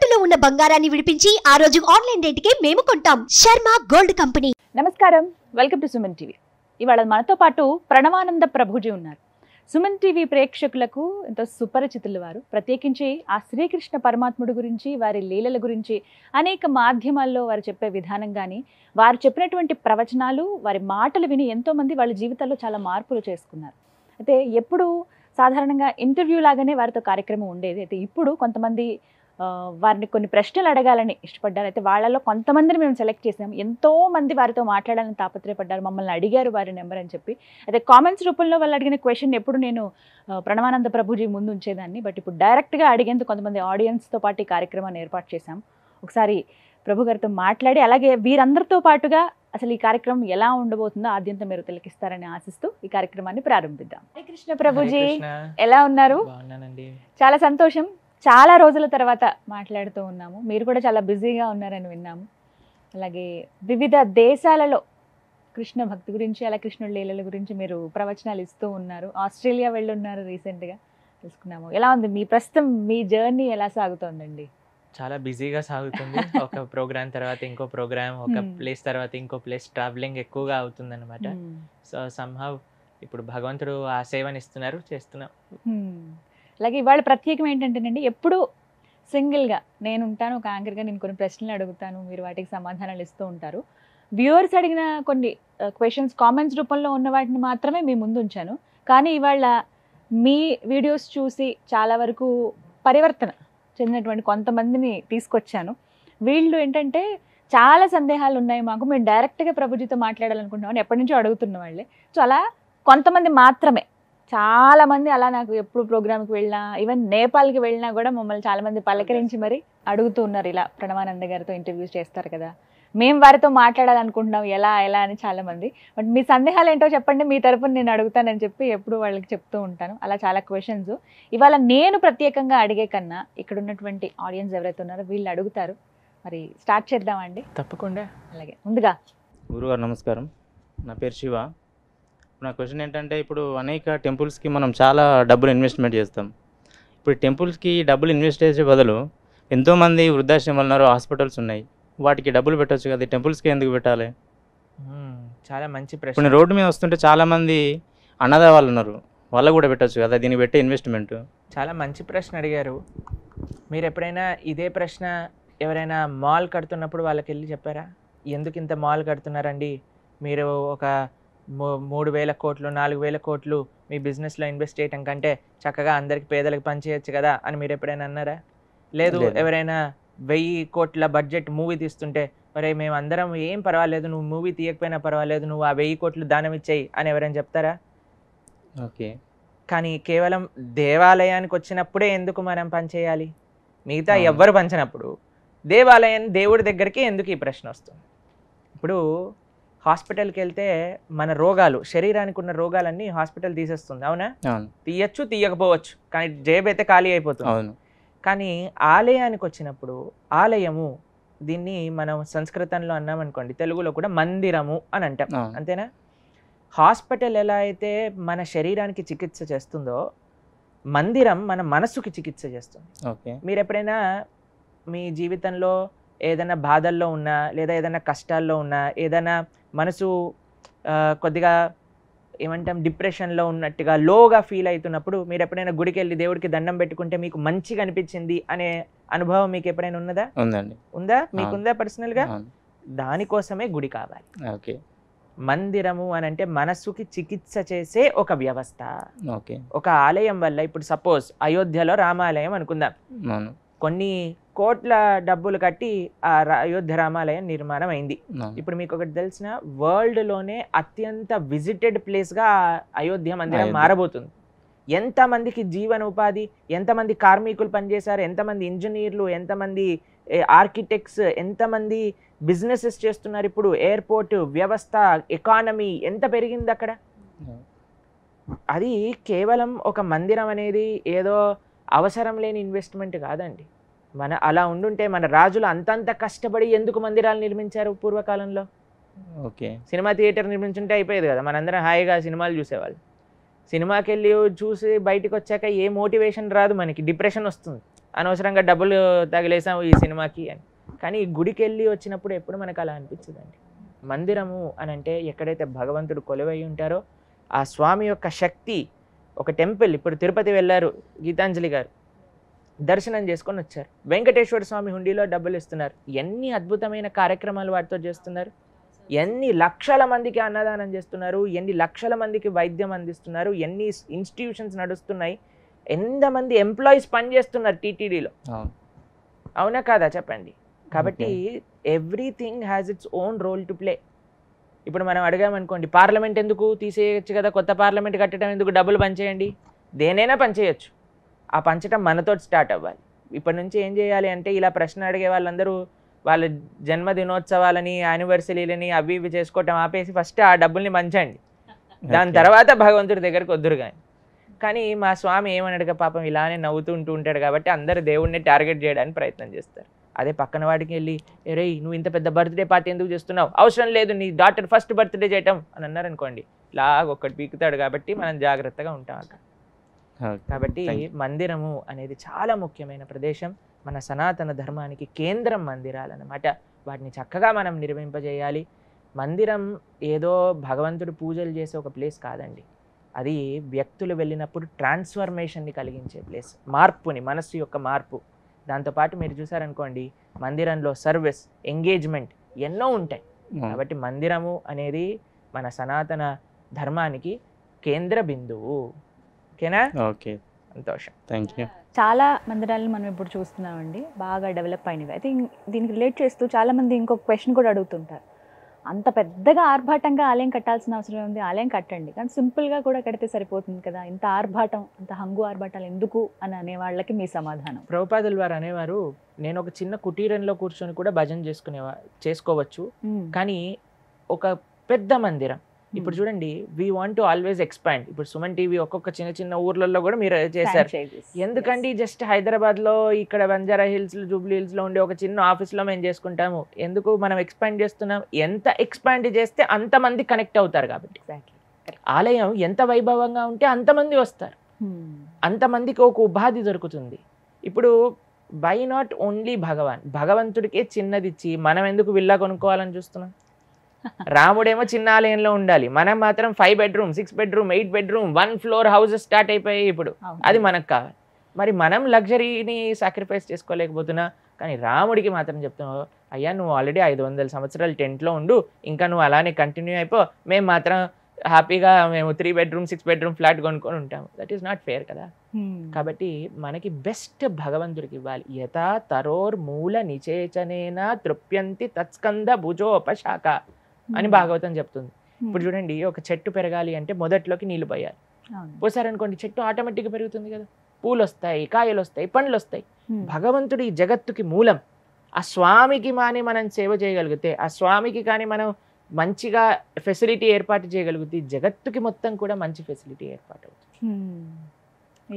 తాకట్టులో ఉన్న బంగారాన్ని విడిపించి ఆ రోజు ఆన్లైన్ రేటుకే మేము కొంటాం. Sharma gold company. నమస్కారం, వెల్కమ్ టు సుమన్ టీవీ. ఇవాళ మనతో పాటు ప్రణవానంద ప్రభుజీ ఉన్నారు. సుమన్ టీవీ ప్రేక్షకులకు ఎంతో సుపరిచితులు వారు. ప్రత్యేకించి ఆ శ్రీకృష్ణ పరమాత్ముడి గురించి, వారి లీలల గురించి అనేక మాధ్యమాల్లో వారు చెప్పే విధానం కానీ, వారు చెప్పినటువంటి ప్రవచనాలు, వారి మాటలు విని ఎంతోమంది వాళ్ళ జీవితాల్లో చాలా మార్పులు చేసుకున్నారు. అయితే ఎప్పుడు సాధారణంగా ఇంటర్వ్యూ లాగానే వారితో కార్యక్రమం ఉండేది. అయితే ఇప్పుడు కొంతమంది వారిని కొన్ని ప్రశ్నలు అడగాలని ఇష్టపడ్డారు. అయితే వాళ్ళలో కొంతమందిని మేము సెలెక్ట్ చేసాం. ఎంతో మంది వారితో మాట్లాడాలని తాపత్రయపడ్డారు, మమ్మల్ని అడిగారు వారి నెంబర్ అని చెప్పి. అయితే కామెంట్స్ రూపంలో వాళ్ళు అడిగిన క్వశ్చన్ ఎప్పుడు నేను ప్రణవానంద ప్రభుజీ ముందు ఉంచేదాన్ని. బట్ ఇప్పుడు డైరెక్ట్గా అడిగేందుకు కొంతమంది ఆడియన్స్తో పాటు ఈ కార్యక్రమాన్ని ఏర్పాటు చేశాం. ఒకసారి ప్రభు గారితో మాట్లాడి, అలాగే వీరందరితో పాటుగా అసలు ఈ కార్యక్రమం ఎలా ఉండబోతుందో ఆద్యంతం మీరు తిలకిస్తారని ఆశిస్తూ ఈ కార్యక్రమాన్ని ప్రారంభిద్దాం. హరే కృష్ణ ప్రభుజీ, ఎలా ఉన్నారు? చాలా సంతోషం. చాలా రోజుల తర్వాత మాట్లాడుతూ ఉన్నాము. మీరు కూడా చాలా బిజీగా ఉన్నారని విన్నాము. అలాగే వివిధ దేశాలలో కృష్ణ భక్తి గురించి, అలా కృష్ణుడి లీలల గురించి మీరు ప్రవచనాలు ఇస్తూ ఉన్నారు. ఆస్ట్రేలియా వెళ్ళి ఉన్నారు రీసెంట్గా, తెలుసుకున్నాము. ఎలా ఉంది మీ ప్రస్తుతం మీ జర్నీ, ఎలా సాగుతోందండి? చాలా బిజీగా సాగుతుంది. ఒక ప్రోగ్రామ్ తర్వాత ఇంకో ప్రోగ్రామ్, ఒక ప్లేస్ తర్వాత ఇంకో ప్లేస్, ట్రావెలింగ్ ఎక్కువగా అవుతుంది అనమాట. సో సమ్హౌ ఇప్పుడు భగవంతుడు ఆ సేవని ఇస్తున్నారు, చేస్తున్నాం. అలాగే ఇవాళ ప్రత్యేకం ఏంటంటేనండి, ఎప్పుడు సింగిల్గా నేను ఉంటాను, ఒక యాంకర్గా నేను కొన్ని ప్రశ్నలు అడుగుతాను, మీరు వాటికి సమాధానాలు ఇస్తూ ఉంటారు. వ్యూవర్స్ అడిగిన కొన్ని క్వశ్చన్స్ కామెంట్స్ రూపంలో ఉన్న వాటిని మాత్రమే మీ ముందు ఉంచాను. కానీ ఇవాళ మీ వీడియోస్ చూసి చాలా వరకు పరివర్తన చెందినటువంటి కొంతమందిని తీసుకొచ్చాను. వీళ్ళు ఏంటంటే చాలా సందేహాలు ఉన్నాయి మాకు, మేము డైరెక్ట్గా ప్రభుజీతో మాట్లాడాలనుకుంటున్నామని ఎప్పటి నుంచో అడుగుతున్న వాళ్ళే. సో అలా కొంతమంది మాత్రమే, చాలామంది అలా నాకు ఎప్పుడు ప్రోగ్రామ్కి వెళ్ళినా, ఈవెన్ నేపాల్కి వెళ్ళినా కూడా మమ్మల్ని చాలామంది పలకరించి మరి అడుగుతూ ఉన్నారు, ఇలా ప్రణవానంద గారితో ఇంటర్వ్యూస్ చేస్తారు కదా, మేము వారితో మాట్లాడాలనుకుంటున్నాం, ఎలా ఎలా అని చాలామంది. బట్ మీ సందేహాలు ఏంటో చెప్పండి, మీ తరపున నేను అడుగుతానని చెప్పి ఎప్పుడు వాళ్ళకి చెప్తూ ఉంటాను. అలా చాలా క్వశ్చన్స్ ఇవాళ నేను ప్రత్యేకంగా అడిగే కన్నా ఇక్కడ ఉన్నటువంటి ఆడియన్స్ ఎవరైతే ఉన్నారో వీళ్ళు అడుగుతారు. మరి స్టార్ట్ చేద్దామండి? తప్పకుండా. అలాగే ముందుగా గురుగారు నమస్కారం, నా పేరు శివ. నా క్వశ్చన్ ఏంటంటే, ఇప్పుడు అనేక టెంపుల్స్కి మనం చాలా డబ్బులు ఇన్వెస్ట్మెంట్ చేస్తాం. ఇప్పుడు టెంపుల్స్కి డబ్బులు ఇన్వెస్ట్ చేసే బదులు ఎంతోమంది వృద్ధాశ్రమాలు ఉన్నారు, హాస్పిటల్స్ ఉన్నాయి, వాటికి డబ్బులు పెట్టవచ్చు కదా, టెంపుల్స్కి ఎందుకు పెట్టాలి? చాలా మంచి ప్రశ్న. ఇప్పుడు రోడ్డు మీద వస్తుంటే చాలామంది అన్నదా వాళ్ళు ఉన్నారు, వాళ్ళకు కూడా పెట్టచ్చు కదా, దీనికి పెట్టే ఇన్వెస్ట్మెంట్. చాలా మంచి ప్రశ్న అడిగారు. మీరు ఎప్పుడైనా ఇదే ప్రశ్న ఎవరైనా మాల్ కడుతున్నప్పుడు వాళ్ళకి వెళ్ళి చెప్పారా? ఎందుకు ఇంత మాల్ కడుతున్నారండి, మీరు ఒక 3,000 కోట్లు 4,000 కోట్లు మీ బిజినెస్లో ఇన్వెస్ట్ చేయటం కంటే చక్కగా అందరికి పేదలకు పనిచేయచ్చు కదా అని మీరు ఎప్పుడైనా అన్నారా? లేదు. ఎవరైనా 1,000 కోట్ల బడ్జెట్ మూవీ తీస్తుంటే, మరి మేము అందరం ఏం పర్వాలేదు, నువ్వు మూవీ తీయకపోయినా పర్వాలేదు, నువ్వు ఆ 1,000 కోట్లు దానం ఇచ్చేయి అని ఎవరైనా చెప్తారా? ఓకే. కానీ కేవలం దేవాలయానికి వచ్చినప్పుడే ఎందుకు మనం పనిచేయాలి? మిగతా ఎవ్వరు పంచినప్పుడు దేవాలయం దేవుడి దగ్గరికి ఎందుకు ఈ ప్రశ్న వస్తుంది? ఇప్పుడు హాస్పిటల్కి వెళ్తే మన రోగాలు, శరీరానికి ఉన్న రోగాలన్నీ హాస్పిటల్ తీసేస్తుంది, అవునా? తీయచ్చు, తీయకపోవచ్చు, కానీ జేబు అయితే ఖాళీ అయిపోతుంది. అవును. కానీ ఆలయానికి వచ్చినప్పుడు, ఆలయము దీన్ని మనం సంస్కృతంలో అన్నామనుకోండి, తెలుగులో కూడా మందిరము అని అంటాం, అంతేనా? హాస్పిటల్ ఎలా అయితే మన శరీరానికి చికిత్స చేస్తుందో, మందిరం మన మనసుకి చికిత్స చేస్తుంది. ఓకే. మీరు ఎప్పుడైనా మీ జీవితంలో ఏదైనా బాధల్లో ఉన్నా, లేదా ఏదైనా కష్టాల్లో ఉన్నా, ఏదైనా మనసు కొద్దిగా ఏమంటాం డిప్రెషన్లో ఉన్నట్టుగా లోగా ఫీల్ అవుతున్నప్పుడు మీరు ఎప్పుడైనా గుడికి వెళ్ళి దేవుడికి దండం పెట్టుకుంటే మీకు మంచిగా అనిపించింది అనే అనుభవం మీకు ఎప్పుడైనా ఉన్నదా? ఉందండి. ఉందా? మీకుందా పర్సనల్గా? దానికోసమే గుడి కావాలి. ఓకే. మందిరము అని అంటే మనస్సుకి చికిత్స చేసే ఒక వ్యవస్థ. ఓకే. ఒక ఆలయం వల్ల, ఇప్పుడు సపోజ్ అయోధ్యలో రామాలయం అనుకుందాం, కొన్ని కోట్ల డబ్బులు కట్టి ఆ అయోధ్య రామాలయం నిర్మాణం అయింది. ఇప్పుడు మీకు ఒకటి తెలిసిన, వరల్డ్లోనే అత్యంత విజిటెడ్ ప్లేస్గా అయోధ్య మందిరం మారబోతుంది. ఎంతమందికి జీవన ఉపాధి, ఎంతమంది కార్మికులు పనిచేశారు, ఎంతమంది ఇంజనీర్లు, ఎంతమంది ఆర్కిటెక్ట్స్, ఎంతమంది బిజినెసెస్ చేస్తున్నారు. ఇప్పుడు ఎయిర్పోర్ట్ వ్యవస్థ, ఎకానమీ ఎంత పెరిగింది అక్కడ. అది కేవలం ఒక మందిరం అనేది ఏదో అవసరం లేని ఇన్వెస్ట్మెంట్ కాదండి. మన అలా ఉండుంటే మన రాజులు అంతంత కష్టపడి ఎందుకు మందిరాలు నిర్మించారు పూర్వకాలంలో? ఓకే. సినిమా థియేటర్ నిర్మించుంటే అయిపోయేది కదా, మనందరం హాయిగా సినిమాలు చూసేవాళ్ళు. సినిమాకి వెళ్ళి చూసి బయటకు వచ్చాక ఏ మోటివేషన్ రాదు, మనకి డిప్రెషన్ వస్తుంది. అనవసరంగా డబ్బులు తగిలేసాం ఈ సినిమాకి అని. కానీ గుడికి వెళ్ళి వచ్చినప్పుడు ఎప్పుడు మనకు అలా అనిపించదండి. మందిరము అని అంటే ఎక్కడైతే భగవంతుడు కొలువై ఉంటారో ఆ స్వామి యొక్క శక్తి, ఒక టెంపుల్. ఇప్పుడు తిరుపతి వెళ్ళారు గీతాంజలి గారు, దర్శనం చేసుకొని వచ్చారు. వెంకటేశ్వర స్వామి హుండీలో డబ్బులు ఇస్తున్నారు. ఎన్ని అద్భుతమైన కార్యక్రమాలు వాటితో చేస్తున్నారు, ఎన్ని లక్షల మందికి అన్నదానం చేస్తున్నారు, ఎన్ని లక్షల మందికి వైద్యం అందిస్తున్నారు, ఎన్ని ఇన్స్టిట్యూషన్స్ నడుస్తున్నాయి, ఎంతమంది ఎంప్లాయీస్ పనిచేస్తున్నారు టీటీడీలో. అవునా కాదా చెప్పండి. కాబట్టి everything has its own role to play. ఇప్పుడు మనం అడిగామనుకోండి, పార్లమెంట్ ఎందుకు తీసేయచ్చు కదా, కొత్త పార్లమెంట్ కట్టడం ఎందుకు, డబ్బులు పంచేయండి. దేనైనా పంచేయచ్చు. ఆ పంచడం మనతో స్టార్ట్ అవ్వాలి. ఇప్పటి నుంచి ఏం చేయాలి అంటే, ఇలా ప్రశ్న అడిగే వాళ్ళందరూ వాళ్ళ జన్మదినోత్సవాలని, యానివర్సరీలని అవి ఇవి చేసుకోవటం ఆపేసి ఫస్ట్ ఆ డబ్బుల్ని పంచండి. దాని తర్వాత భగవంతుడి దగ్గరికి వద్దురు. కానీ మా స్వామి ఏమన్నాడుగా పాపం, ఇలానే నవ్వుతుంటూ ఉంటాడు కాబట్టి అందరు దేవుడిని టార్గెట్ చేయడానికి ప్రయత్నం చేస్తారు. అదే పక్కన వాడికి వెళ్ళి, రే నువ్వు ఇంత పెద్ద బర్త్డే పార్టీ ఎందుకు చేస్తున్నావు, అవసరం లేదు, నీ డాటర్ ఫస్ట్ బర్త్డే చేయటం అని అన్నారనుకోండి, ఇలాగ ఒక్కటి పీకుతాడు. కాబట్టి మనం జాగ్రత్తగా ఉంటాం అక్కడ. కాబట్టి మందిరము అనేది చాలా ముఖ్యమైన ప్రదేశం. మన సనాతన ధర్మానికి కేంద్రం మందిరాలు అన్నమాట. వాటిని చక్కగా మనం నిర్మింపజేయాలి. మందిరం ఏదో భగవంతుడు పూజలు చేసే ఒక ప్లేస్ కాదండి. అది వ్యక్తులు వెళ్ళినప్పుడు ట్రాన్స్ఫర్మేషన్ని కలిగించే ప్లేస్, మార్పుని, మనస్సు యొక్క మార్పు. దాంతోపాటు మీరు చూసారనుకోండి, మందిరంలో సర్వీస్, ఎంగేజ్మెంట్ ఎన్నో ఉంటాయి. కాబట్టి మందిరము అనేది మన సనాతన ధర్మానికి కేంద్ర బిందువు. ఓకేనా? ఓకే, సంతోషం, థ్యాంక్ యూ. చాలా మందిరాలను మనం ఇప్పుడు చూస్తున్నామండి, బాగా డెవలప్ అయినవి. అయితే దీనికి రిలేట్ చేస్తూ చాలామంది ఇంకొక క్వశ్చన్ కూడా అడుగుతుంటారు, అంత పెద్దగా ఆర్భాటంగా ఆలయం కట్టాల్సిన అవసరం ఉంది, ఆలయం కట్టండి కానీ సింపుల్గా కూడా కడితే సరిపోతుంది కదా, ఇంత ఆర్భాటం, అంత హంగు ఆర్భాటాలు ఎందుకు అని అనే వాళ్ళకి మీ సమాధానం? ప్రభుపాదుల వారు అనేవారు, నేను ఒక చిన్న కుటీరంలో కూర్చొని కూడా భజన చేసుకోవచ్చు, కానీ ఒక పెద్ద మందిరం. ఇప్పుడు చూడండి, we want to always expand. ఇప్పుడు సుమన్ టీవీ ఒక్కొక్క చిన్న చిన్న ఊర్లలో కూడా మీరు చేశారు. ఎందుకండి జస్ట్ హైదరాబాద్లో, ఇక్కడ బంజారా హిల్స్, జూబ్లీ హిల్స్లో ఉండే ఒక చిన్న ఆఫీస్లో మేము చేసుకుంటాము, ఎందుకు మనం ఎక్స్పాండ్ చేస్తున్నాం? ఎంత ఎక్స్పాండ్ చేస్తే అంతమంది కనెక్ట్ అవుతారు. కాబట్టి ఆలయం ఎంత వైభవంగా ఉంటే అంతమంది వస్తారు, అంతమందికి ఒక ఉపాధి దొరుకుతుంది. ఇప్పుడు బై నాట్ ఓన్లీ భగవంతుడికే చిన్నది ఇచ్చి మనం ఎందుకు విల్లా కొనుక్కోవాలని చూస్తున్నాం? రాముడేమో చిన్న ఆలయంలో ఉండాలి, మనం మాత్రం 5 bedroom, 6 bedroom, 8 bedroom, 1 floor houses start అయిపోయాయి ఇప్పుడు. అది మనకు కావాలి. మరి మనం లగ్జరీని సాక్రిఫైస్ చేసుకోలేకపోతున్నా, కానీ రాముడికి మాత్రం చెప్తున్నావు, అయ్యా నువ్వు ఆల్రెడీ 500 సంవత్సరాలు టెంట్లో ఉండు, ఇంకా నువ్వు అలానే కంటిన్యూ అయిపో, మేము మాత్రం హ్యాపీగా మేము 3 bedroom, 6 bedroom ఫ్లాట్ కొనుక్కొని ఉంటాము. దట్ ఈస్ నాట్ ఫేర్ కదా. కాబట్టి మనకి బెస్ట్ భగవంతుడికి ఇవ్వాలి. యథా తరోర్ మూల నిచేచనేన తృప్యంతి తత్స్కంద భుజోపశాఖ అని భాగవతం చెప్తుంది. ఇప్పుడు చూడండి, ఒక చెట్టు పెరగాలి అంటే మొదట్లోకి నీళ్లు పోయాలి. పోసారనుకోండి, చెట్టు ఆటోమేటిక్గా పెరుగుతుంది కదా, పూలు వస్తాయి, కాయలు వస్తాయి, పండ్లు వస్తాయి. భగవంతుడు ఈ జగత్తుకి మూలం. ఆ స్వామికి మనం సేవ చేయగలిగితే, ఆ స్వామికి కానీ మనం మంచిగా ఫెసిలిటీ ఏర్పాటు చేయగలిగితే, జగత్తుకి మొత్తం కూడా మంచి ఫెసిలిటీ ఏర్పాటు అవుతుంది.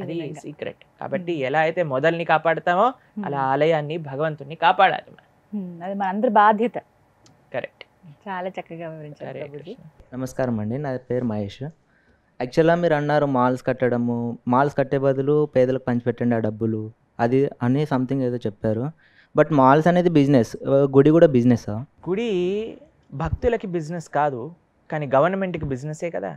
అది సీక్రెట్. కాబట్టి ఎలా అయితే మొదల్ని కాపాడుతామో అలా ఆలయాన్ని, భగవంతుడిని కాపాడాలి. అది మన అందరి బాధ్యత. కరెక్ట్. చాలా చక్కగా వివరించారు. నమస్కారం అండి, నా పేరు మహేష్. యాక్చువల్గా మీరు అన్నారు మాల్స్ కట్టడము, మాల్స్ కట్టే బదులు పేదలకు పంచిపెట్టండి ఆ డబ్బులు, అది అని సంథింగ్ ఏదో చెప్పారు. బట్ మాల్స్ అనేది బిజినెస్, గుడి కూడా బిజినెస్. గుడి భక్తులకి బిజినెస్ కాదు, కానీ గవర్నమెంట్కి బిజినెసే కదా.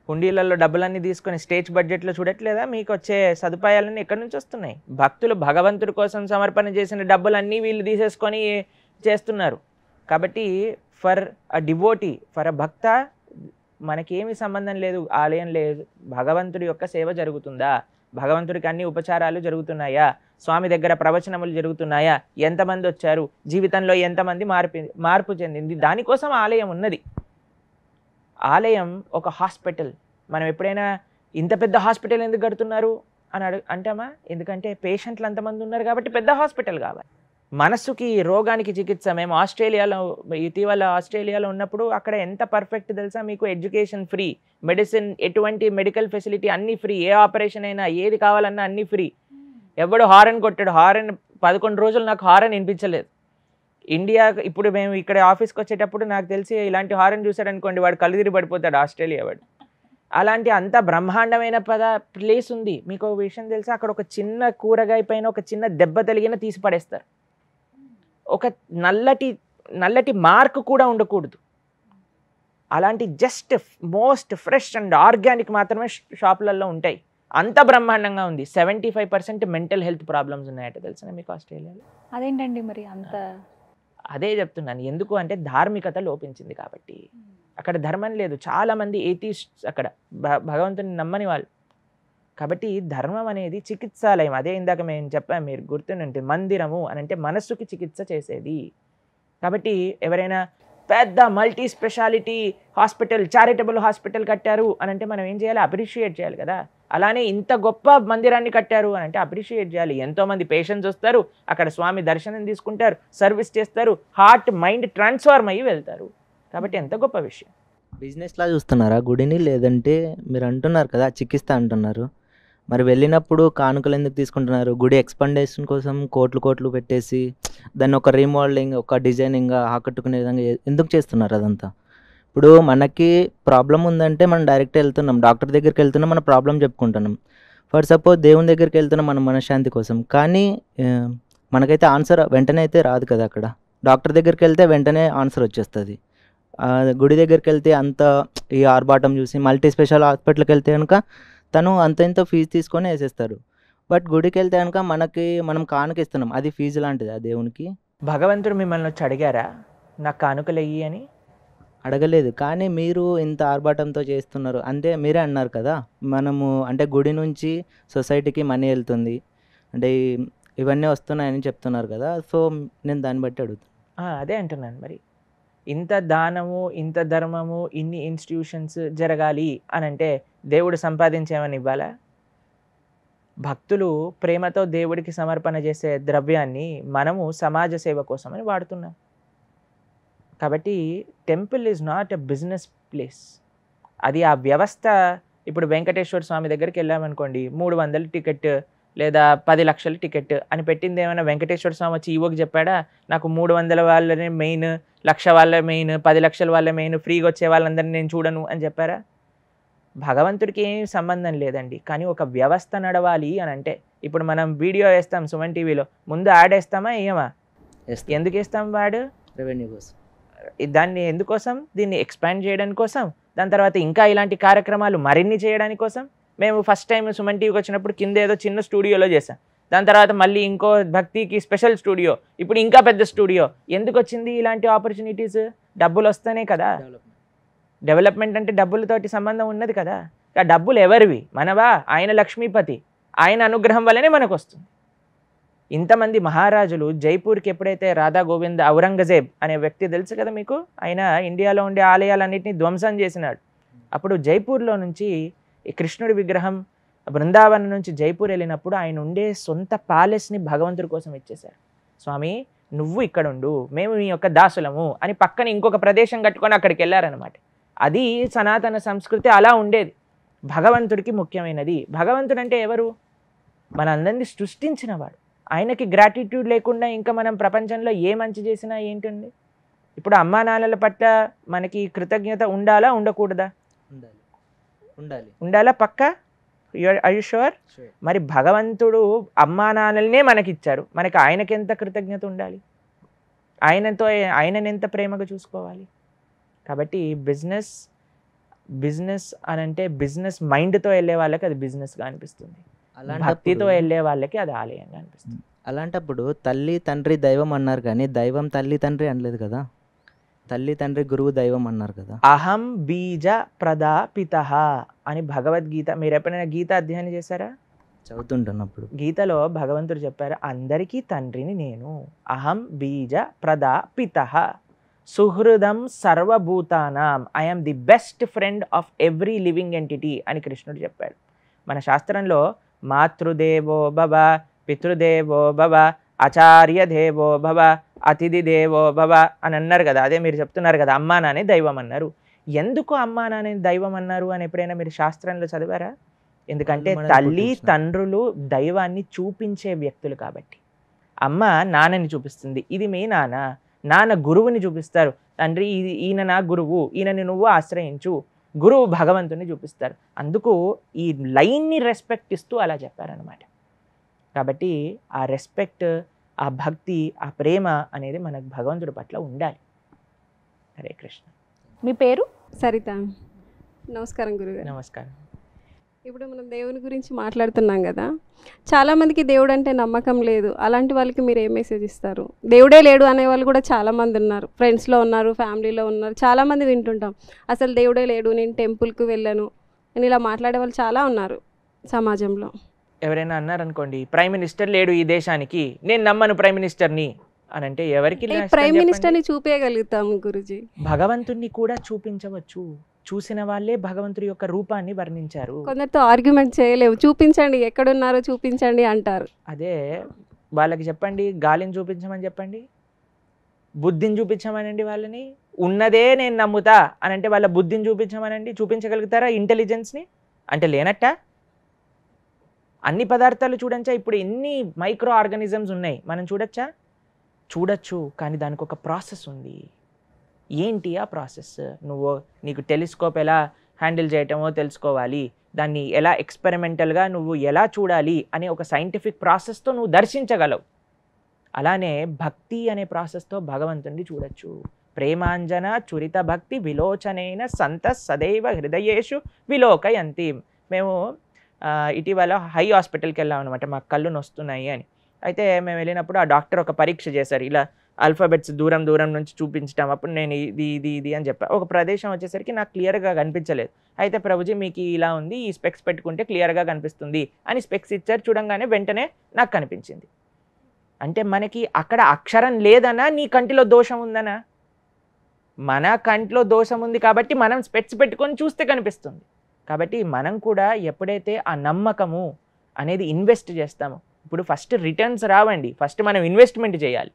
హుండీలలో డబ్బులన్నీ తీసుకొని స్టేట్ బడ్జెట్లో చూడట్లేదా? మీకు వచ్చే సదుపాయాలన్నీ ఎక్కడి నుంచి వస్తున్నాయి? భక్తులు భగవంతుడి కోసం సమర్పణ చేసిన డబ్బులన్నీ వీళ్ళు తీసేసుకొని చేస్తున్నారు. కాబట్టి for a devotee, for a bhakta మనకేమి సంబంధం లేదు, ఆలయం లేదు, భగవంతుడి యొక్క సేవ జరుగుతుందా, భగవంతుడికి అన్ని ఉపచారాలు జరుగుతున్నాయా, స్వామి దగ్గర ప్రవచనములు జరుగుతున్నాయా, ఎంతమంది వచ్చారు, జీవితంలో ఎంతమంది మార్పు చెందింది, దానికోసం ఆలయం ఉన్నది. ఆలయం ఒక హాస్పిటల్. మనం ఎప్పుడైనా ఇంత పెద్ద హాస్పిటల్ ఎందుకు కడుతున్నారు అని అంటామా? ఎందుకంటే పేషెంట్లు అంతమంది ఉన్నారు కాబట్టి పెద్ద హాస్పిటల్ కావాలి. మనసుకి, రోగానికి చికిత్స. మేము ఇటీవల ఆస్ట్రేలియాలో ఉన్నప్పుడు అక్కడ ఎంత పర్ఫెక్ట్ తెలుసా మీకు? ఎడ్యుకేషన్ ఫ్రీ, మెడిసిన్, ఎటువంటి మెడికల్ ఫెసిలిటీ అన్నీ ఫ్రీ, ఏ ఆపరేషన్ అయినా ఏది కావాలన్నా అన్నీ ఫ్రీ. ఎవడు హారన్ కొట్టాడు, హారన్ 11 రోజులు నాకు హారన్ వినిపించలేదు. ఇండియా ఇప్పుడు మేము ఇక్కడ ఆఫీస్కి వచ్చేటప్పుడు నాకు తెలిసి ఇలాంటి హారన్ చూసాడు అనుకోండి, వాడు కళ్ళు తిరిగి పడిపోతాడు ఆస్ట్రేలియా వాడు. అలాంటి అంత బ్రహ్మాండమైన ప్లేస్ ఉంది. మీకు ఒక విషయం తెలుసా, అక్కడ ఒక చిన్న కూరగాయ పైన ఒక చిన్న దెబ్బ తగిలిన తీసి పడేస్తారు. ఒక నల్లటి మార్క్ కూడా ఉండకూడదు. అలాంటి just most fresh and organic మాత్రమే షాపులలో ఉంటాయి. అంత బ్రహ్మాండంగా ఉంది. 75% మెంటల్ హెల్త్ ప్రాబ్లమ్స్ ఉన్నాయట తెలుసా మీకు ఆస్ట్రేలియాలో. అదేంటండి మరి అంత? అదే చెప్తున్నాను, ఎందుకు అంటే ధార్మికత లోపించింది కాబట్టి. అక్కడ ధర్మం లేదు. చాలామంది ఏథీస్ట్స్ అక్కడ, భగవంతుని నమ్మని వాళ్ళు. కాబట్టి ధర్మం అనేది చికిత్సాలయం. అదే ఇందాక మేము చెప్పాము, మీరు గుర్తుంటే మందిరము అని అంటే మనస్సుకి చికిత్స చేసేది. కాబట్టి ఎవరైనా పెద్ద multi speciality hospital, charitable hospital కట్టారు అని అంటే మనం ఏం చేయాలి? అప్రిషియేట్ చేయాలి కదా. అలానే ఇంత గొప్ప మందిరాన్ని కట్టారు అని అంటే అప్రిషియేట్ చేయాలి. ఎంతోమంది పేషెంట్స్ వస్తారు, అక్కడ స్వామి దర్శనం తీసుకుంటారు, సర్వీస్ చేస్తారు, హార్ట్ మైండ్ ట్రాన్స్ఫార్మ్ అయ్యి వెళ్తారు. కాబట్టి ఎంత గొప్ప విషయం. బిజినెస్లా చూస్తున్నారా గుడిని? లేదంటే మీరు అంటున్నారు కదా చికిత్స అంటున్నారు, మరి వెళ్ళినప్పుడు కానుకలు ఎందుకు తీసుకుంటున్నారు? గుడి ఎక్స్పాండేషన్ కోసం కోట్లు పెట్టేసి దాన్ని ఒక రీమోడలింగ్, ఒక డిజైనింగ్గా ఆకట్టుకునే విధంగా ఎందుకు చేస్తున్నారు అదంతా? ఇప్పుడు మనకి ప్రాబ్లం ఉందంటే మనం డైరెక్ట్ వెళ్తున్నాం, డాక్టర్ దగ్గరికి వెళ్తున్నాం, మన ప్రాబ్లం చెప్పుకుంటున్నాం. ఫర్ సపోజ్ దేవుని దగ్గరికి వెళ్తున్నాం మన మనశ్శాంతి కోసం, కానీ మనకైతే ఆన్సర్ వెంటనే అయితే రాదు కదా. అక్కడ డాక్టర్ దగ్గరికి వెళ్తే వెంటనే ఆన్సర్ వచ్చేస్తుంది. గుడి దగ్గరికి వెళ్తే అంత ఈ ఆర్భాటం చూసి, మల్టీ స్పెషల్ హాస్పిటల్కి వెళ్తే కనుక తను అంత ఇంత ఫీజు తీసుకొని వేసేస్తారు. బట్ గుడికి వెళ్తే కనుక మనం కానుక ఇస్తున్నాం, అది ఫీజు లాంటిది ఆ దేవునికి. భగవంతుడు మిమ్మల్ని వచ్చి అడిగారా నాకు కానుకలు వెయ్యి అని? అడగలేదు. కానీ మీరు ఇంత ఆర్భాటంతో చేస్తున్నారు అంటే మీరే అన్నారు కదా, మనము అంటే గుడి నుంచి సొసైటీకి మనీ వెళ్తుంది అంటే ఇవన్నీ వస్తున్నాయని చెప్తున్నారు కదా. సో నేను దాన్ని బట్టి అడుగుతాను. అదే అంటున్నాను. మరి ఇంత దానము, ఇంత ధర్మము, ఇన్ని ఇన్స్టిట్యూషన్స్ జరగాలి అని అంటే దేవుడు సంపాదించేమని ఇవ్వాలా? భక్తులు ప్రేమతో దేవుడికి సమర్పణ చేసే ద్రవ్యాన్ని మనము సమాజ సేవ కోసమని వాడుతున్నాం. కాబట్టి temple is not a business place. అది ఆ వ్యవస్థ. ఇప్పుడు వెంకటేశ్వర స్వామి దగ్గరికి వెళ్ళామనుకోండి, 300 టికెట్ లేదా 10 లక్షల టికెట్ అని పెట్టింది ఏమైనా వెంకటేశ్వర స్వామి వచ్చి ఈవోకి చెప్పాడా నాకు 300 వాళ్ళనే మెయిన్, 1,00,000 వాళ్ళ మెయిన్, 10 లక్షల వాళ్ళ మెయిన్, ఫ్రీగా వచ్చే వాళ్ళందరినీ నేను చూడను అని చెప్పారా? భగవంతుడికి ఏం సంబంధం లేదండి. కానీ ఒక వ్యవస్థ నడవాలి అని అంటే, ఇప్పుడు మనం వీడియో వేస్తాం సుమన్ టీవీలో, ముందు యాడ్ వేస్తామా వేయమా? ఎందుకు వేస్తాం? వాడు రెవెన్యూ కోసం. దాన్ని ఎందుకోసం? దీన్ని ఎక్స్పాండ్ చేయడానికి కోసం, దాని తర్వాత ఇంకా ఇలాంటి కార్యక్రమాలు మరిన్ని చేయడానికి కోసం. మేము ఫస్ట్ టైం సుమన్ టీవీకి వచ్చినప్పుడు కింద ఏదో చిన్న స్టూడియోలో చేసాం, దాని తర్వాత మళ్ళీ ఇంకో భక్తికి స్పెషల్ స్టూడియో, ఇప్పుడు ఇంకా పెద్ద స్టూడియో. ఎందుకు వచ్చింది ఇలాంటి ఆపర్చునిటీస్? డబ్బులు వస్తేనే కదా. డెవలప్మెంట్ అంటే డబ్బులతోటి సంబంధం ఉన్నది కదా. ఆ డబ్బులు ఎవరివి? మనవా? ఆయన లక్ష్మీపతి, ఆయన అనుగ్రహం వల్లనే మనకు వస్తుంది. ఇంతమంది మహారాజులు జైపూర్కి ఎప్పుడైతే రాధా గోవింద్ ఔరంగజేబ్ అనే వ్యక్తి తెలుసు కదా మీకు, ఆయన ఇండియాలో ఉండే ఆలయాలన్నింటినీ ధ్వంసం చేసినాడు. అప్పుడు జైపూర్లో నుంచి ఈ కృష్ణుడి విగ్రహం బృందావనం నుంచి జైపూర్ వెళ్ళినప్పుడు ఆయన ఉండే సొంత ప్యాలెస్ని భగవంతుడి కోసం ఇచ్చేశారు. స్వామి నువ్వు ఇక్కడ ఉండు, మేము మీ యొక్క దాసులము అని పక్కన ఇంకొక ప్రదేశం కట్టుకొని అక్కడికి వెళ్ళారనమాట. అది సనాతన సంస్కృతి అలా ఉండేది. భగవంతుడికి ముఖ్యమైనది. భగవంతుడు అంటే ఎవరు? మనందరినీ సృష్టించినవాడు. ఆయనకి గ్రాటిట్యూడ్ లేకుండా ఇంకా మనం ప్రపంచంలో ఏ మంచి చేసినా ఏంటండి? ఇప్పుడు అమ్మా నాన్నల పట్ల మనకి కృతజ్ఞత ఉండాలా ఉండకూడదా? ఉండాలా పక్కా. Are you sure? మరి భగవంతుడు అమ్మా నాన్నలనే మనకిచ్చారు, మనకి ఆయనకి ఎంత కృతజ్ఞత ఉండాలి? ఆయనని ఎంత ప్రేమగా చూసుకోవాలి? కాబట్టి బిజినెస్ అని అంటే బిజినెస్ మైండ్తో వెళ్ళే వాళ్ళకి అది బిజినెస్గా అనిపిస్తుంది, భక్తితో వెళ్ళే వాళ్ళకి అది ఆలయంగా అనిపిస్తుంది. అలాంటప్పుడు తల్లి తండ్రి దైవం అన్నారు, కానీ దైవం తల్లి తండ్రి అనలేదు కదా. తల్లి తండ్రి గురువు దైవం అన్నారు కదా. అహం బీజ ప్రదాపితః అని భగవద్గీత. మీరు ఎప్పుడైనా గీత అధ్యయనం చేశారా? చదువుతుంటున్నప్పుడు గీతలో భగవంతుడు చెప్పారు, అందరికీ తండ్రిని నేను. అహం బీజ ప్రదాపితః సుహృదం సర్వభూతానాం, I'm the best friend of every living entity అని కృష్ణుడు చెప్పాడు. మన శాస్త్రంలో మాతృదేవో భవ, పితృదేవో భవ, ఆచార్య దేవో భవ, అతిథి దేవో భవ అని అన్నారు కదా. అదే మీరు చెప్తున్నారు కదా, అమ్మా నానే దైవం అన్నారు. ఎందుకు అమ్మా నానే దైవం అన్నారు అని ఎప్పుడైనా మీరు శాస్త్రంలో చదివారా? ఎందుకంటే తల్లి తండ్రులు దైవాన్ని చూపించే వ్యక్తులు కాబట్టి. అమ్మ నాన్నని చూపిస్తుంది, ఇది మీ నాన్న. నాన్న గురువుని చూపిస్తారు, తండ్రి ఈయన నా గురువు, ఈయనని నువ్వు ఆశ్రయించు. గురువు భగవంతుని చూపిస్తారు. అందుకు ఈ లైన్ని రెస్పెక్ట్ ఇస్తూ అలా చెప్పారనమాట. కాబట్టి ఆ రెస్పెక్ట్, ఆ భక్తి, ఆ ప్రేమ అనేది మనకు భగవంతుడి పట్ల ఉండాలి. హరే కృష్ణ. మీ పేరు? సరిత. నమస్కారం గురుగారు. నమస్కారం. ఇప్పుడు మనం దేవుని గురించి మాట్లాడుతున్నాం కదా, చాలామందికి దేవుడు అంటే నమ్మకం లేదు. అలాంటి వాళ్ళకి మీరు ఏ మెసేజ్ ఇస్తారు? దేవుడే లేడు అనే వాళ్ళు కూడా చాలామంది ఉన్నారు, ఫ్రెండ్స్లో ఉన్నారు, ఫ్యామిలీలో ఉన్నారు, చాలామంది వింటుంటాం అసలు దేవుడే లేడు, నేను టెంపుల్కి వెళ్ళను అని ఇలా మాట్లాడే వాళ్ళు చాలా ఉన్నారు సమాజంలో. ఎవరైనా అన్నారనుకోండి, ప్రైమ్ మినిస్టర్ లేడు ఈ దేశానికి, నేను నమ్మను ప్రైమ్ మినిస్టర్ని అని అంటే ఎవరికి ప్రైమ్ మినిస్టర్ని చూపించగలుగుతాం గురుజీ. భగవంతుణ్ణి కూడా చూపించవచ్చు. చూసిన వాళ్ళే భగవంతుడి యొక్క రూపాన్ని వర్ణించారు. కొందరితో ఆర్గ్యుమెంట్ చేయలేవు, చూపించండి ఎక్కడున్నారో చూపించండి అంటారు. అదే వాళ్ళకి చెప్పండి, గాలిని చూపించమని చెప్పండి, బుద్ధిని చూపించమనండి వాళ్ళని. ఉన్నదే నేను నమ్ముతా అని అంటే వాళ్ళ బుద్ధిని చూపించమనండి. చూపించగలుగుతారా ఇంటెలిజెన్స్ని? అంటే లేనట్ట. అన్ని పదార్థాలు చూడంచా? ఇప్పుడు ఎన్ని మైక్రో ఆర్గానిజమ్స్ ఉన్నాయి, మనం చూడొచ్చా? చూడొచ్చు, కానీ దానికి ఒక ప్రాసెస్ ఉంది. ఏంటి ఆ ప్రాసెస్? నీకు టెలిస్కోప్ ఎలా హ్యాండిల్ చేయటమో తెలుసుకోవాలి, దాన్ని ఎలా ఎక్స్పెరిమెంటల్గా నువ్వు ఎలా చూడాలి అనే ఒక సైంటిఫిక్ ప్రాసెస్తో నువ్వు దర్శించగలవు. అలానే భక్తి అనే ప్రాసెస్తో భగవంతుడిని చూడొచ్చు. ప్రేమాంజన చురిత భక్తి విలోచనైన సంత సదైవ హృదయేషు విలోకయంతి. మేము ఇటీవల హై హాస్పిటల్కి వెళ్ళాం అనమాట, మాకు కళ్ళు నొస్తున్నాయి అని. అయితే మేము వెళ్ళినప్పుడు ఆ డాక్టర్ ఒక పరీక్ష చేశారు, ఇలా ఆల్ఫాబెట్స్ దూరం దూరం నుంచి చూపించడం. అప్పుడు నేను ఇది ఇది ఇది అని చెప్పాను. ఒక ప్రదేశం వచ్చేసరికి నాకు క్లియర్గా కనిపించలేదు. అయితే ప్రభుజీ మీకు ఇలా ఉంది, ఈ స్పెక్స్ పెట్టుకుంటే క్లియర్గా కనిపిస్తుంది అని స్పెక్స్ ఇచ్చారు. చూడంగానే వెంటనే నాకు కనిపించింది. అంటే మనకి అక్కడ అక్షరం లేదనా నీ కంటిలో దోషం ఉందనా? మన కంటిలో దోషం ఉంది కాబట్టి మనం స్పెక్స్ పెట్టుకొని చూస్తే కనిపిస్తుంది. కాబట్టి మనం కూడా ఎప్పుడైతే ఆ నమ్మకము అనేది ఇన్వెస్ట్ చేస్తామో, ఇప్పుడు ఫస్ట్ రిటర్న్స్ రావండి, ఫస్ట్ మనం ఇన్వెస్ట్మెంట్ చేయాలి.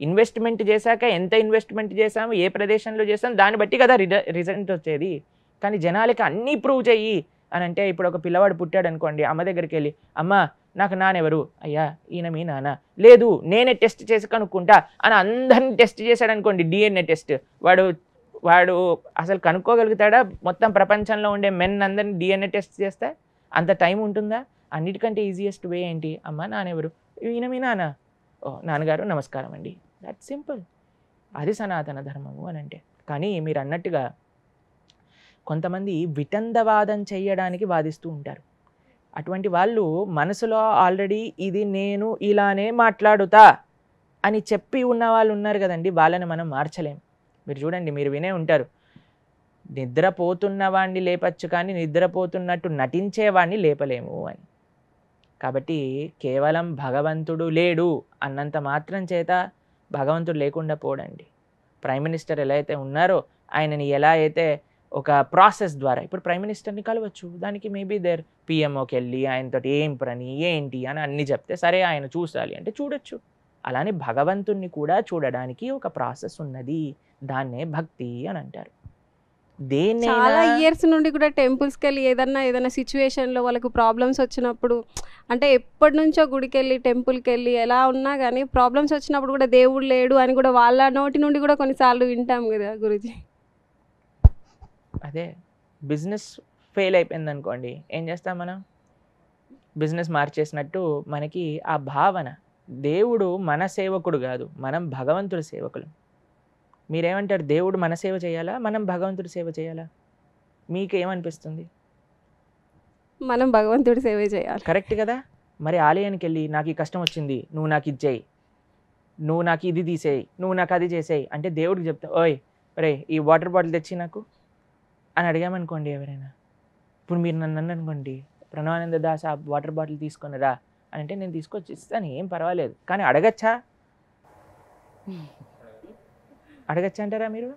ఇన్వెస్ట్మెంట్ చేశాక ఎంత ఇన్వెస్ట్మెంట్ చేసాము, ఏ ప్రదేశంలో చేసాం, దాన్ని బట్టి కదా రిజల్ట్ వచ్చేది. కానీ జనాలకి అన్నీ ప్రూవ్ చెయ్యి అని అంటే, ఇప్పుడు ఒక పిల్లవాడు పుట్టాడు అనుకోండి, అమ్మ దగ్గరికి వెళ్ళి అమ్మ నాకు నాన్నెవరు? అయ్యా ఈయన మీ నాన్న. లేదు నేనే టెస్ట్ చేసి కనుక్కుంటా అని అందరిని టెస్ట్ చేశాడు అనుకోండి, డిఎన్ఏ టెస్ట్, వాడు అసలు కనుక్కోగలుగుతాడా? మొత్తం ప్రపంచంలో ఉండే మెన్ అందరినీ డిఎన్ఏ టెస్ట్ చేస్తే అంత టైం ఉంటుందా? అన్నిటికంటే ఈజియెస్ట్ వే ఏంటి? అమ్మ నాన్నెవరు? ఈయన మీ నాన్న. ఓ నాన్నగారు నమస్కారం అండి. That simple. అది సనాతన ధర్మము అని అంటే. కానీ మీరు అన్నట్టుగా కొంతమంది వితండవాదం చేయడానికి వాదిస్తూ ఉంటారు. అటువంటి వాళ్ళు మనసులో ఆల్రెడీ ఇది నేను ఇలానే మాట్లాడుతా అని చెప్పి ఉన్న వాళ్ళు ఉన్నారు కదండి, వాళ్ళని మనం మార్చలేం. మీరు చూడండి, మీరు వినే ఉంటారు, నిద్రపోతున్న వాడిని లేపచ్చు కానీ నిద్రపోతున్నట్టు నటించేవాడిని లేపలేము అని. కాబట్టి కేవలం భగవంతుడు లేడు అన్నంత మాత్రం చేత భగవంతుడు లేకుండా పోడండి. ప్రైమ్ మినిస్టర్ ఎలా అయితే ఉన్నారో ఆయనని ఎలా అయితే ఒక ప్రాసెస్ ద్వారా, ఇప్పుడు ప్రైమ్ మినిస్టర్ని కలవచ్చు, దానికి మేబీ దేర్ పిఎంఓకి వెళ్ళి ఆయనతో ఏం పని ఏంటి అని అన్నీ చెప్తే సరే ఆయన చూడాలి అంటే చూడొచ్చు. అలానే భగవంతుణ్ణి కూడా చూడడానికి ఒక ప్రాసెస్ ఉన్నది, దాన్నే భక్తి అని అంటారు. చాలా ఇయర్స్ నుండి కూడా టెంపుల్స్కి వెళ్ళి ఏదైనా సిచ్యువేషన్లో వాళ్ళకు ప్రాబ్లమ్స్ వచ్చినప్పుడు, అంటే ఎప్పటి నుంచో గుడికి వెళ్ళి టెంపుల్కి వెళ్ళి ఎలా ఉన్నా కానీ ప్రాబ్లమ్స్ వచ్చినప్పుడు కూడా దేవుడు లేడు అని కూడా వాళ్ళ నోటి నుండి కూడా కొన్నిసార్లు వింటాం కదా గురుజీ. అదే బిజినెస్ ఫెయిల్ అయిపోయింది అనుకోండి, ఏం చేస్తాం మనం? బిజినెస్ మార్చేసినట్టు మనకి ఆ భావన, దేవుడు మన సేవకుడు కాదు, మనం భగవంతుడి సేవకులు. మీరేమంటారు? దేవుడు మన సేవ చేయాలా, మనం భగవంతుడి సేవ చేయాలా? మీకు ఏమనిపిస్తుంది? మనం భగవంతుడి సేవ చేయాలి. కరెక్ట్ కదా? మరి ఆలయానికి వెళ్ళి నాకు ఈ కష్టం వచ్చింది, నువ్వు నాకు ఇది చేయి, నువ్వు నాకు ఇది తీసేయి, నువ్వు నాకు అది చేసేయి అంటే దేవుడికి చెప్తా, ఓయ్ రే ఈ వాటర్ బాటిల్ తెచ్చి నాకు అని అడిగామనుకోండి ఎవరైనా. ఇప్పుడు మీరు నన్ను అనుకోండి, ప్రణవానంద దాస్ ఆ వాటర్ బాటిల్ తీసుకొనిరా అని అంటే నేను తీసుకొచ్చి ఇస్తాను, ఏం పర్వాలేదు. కానీ అడగచ్చా అంటారా మీరు?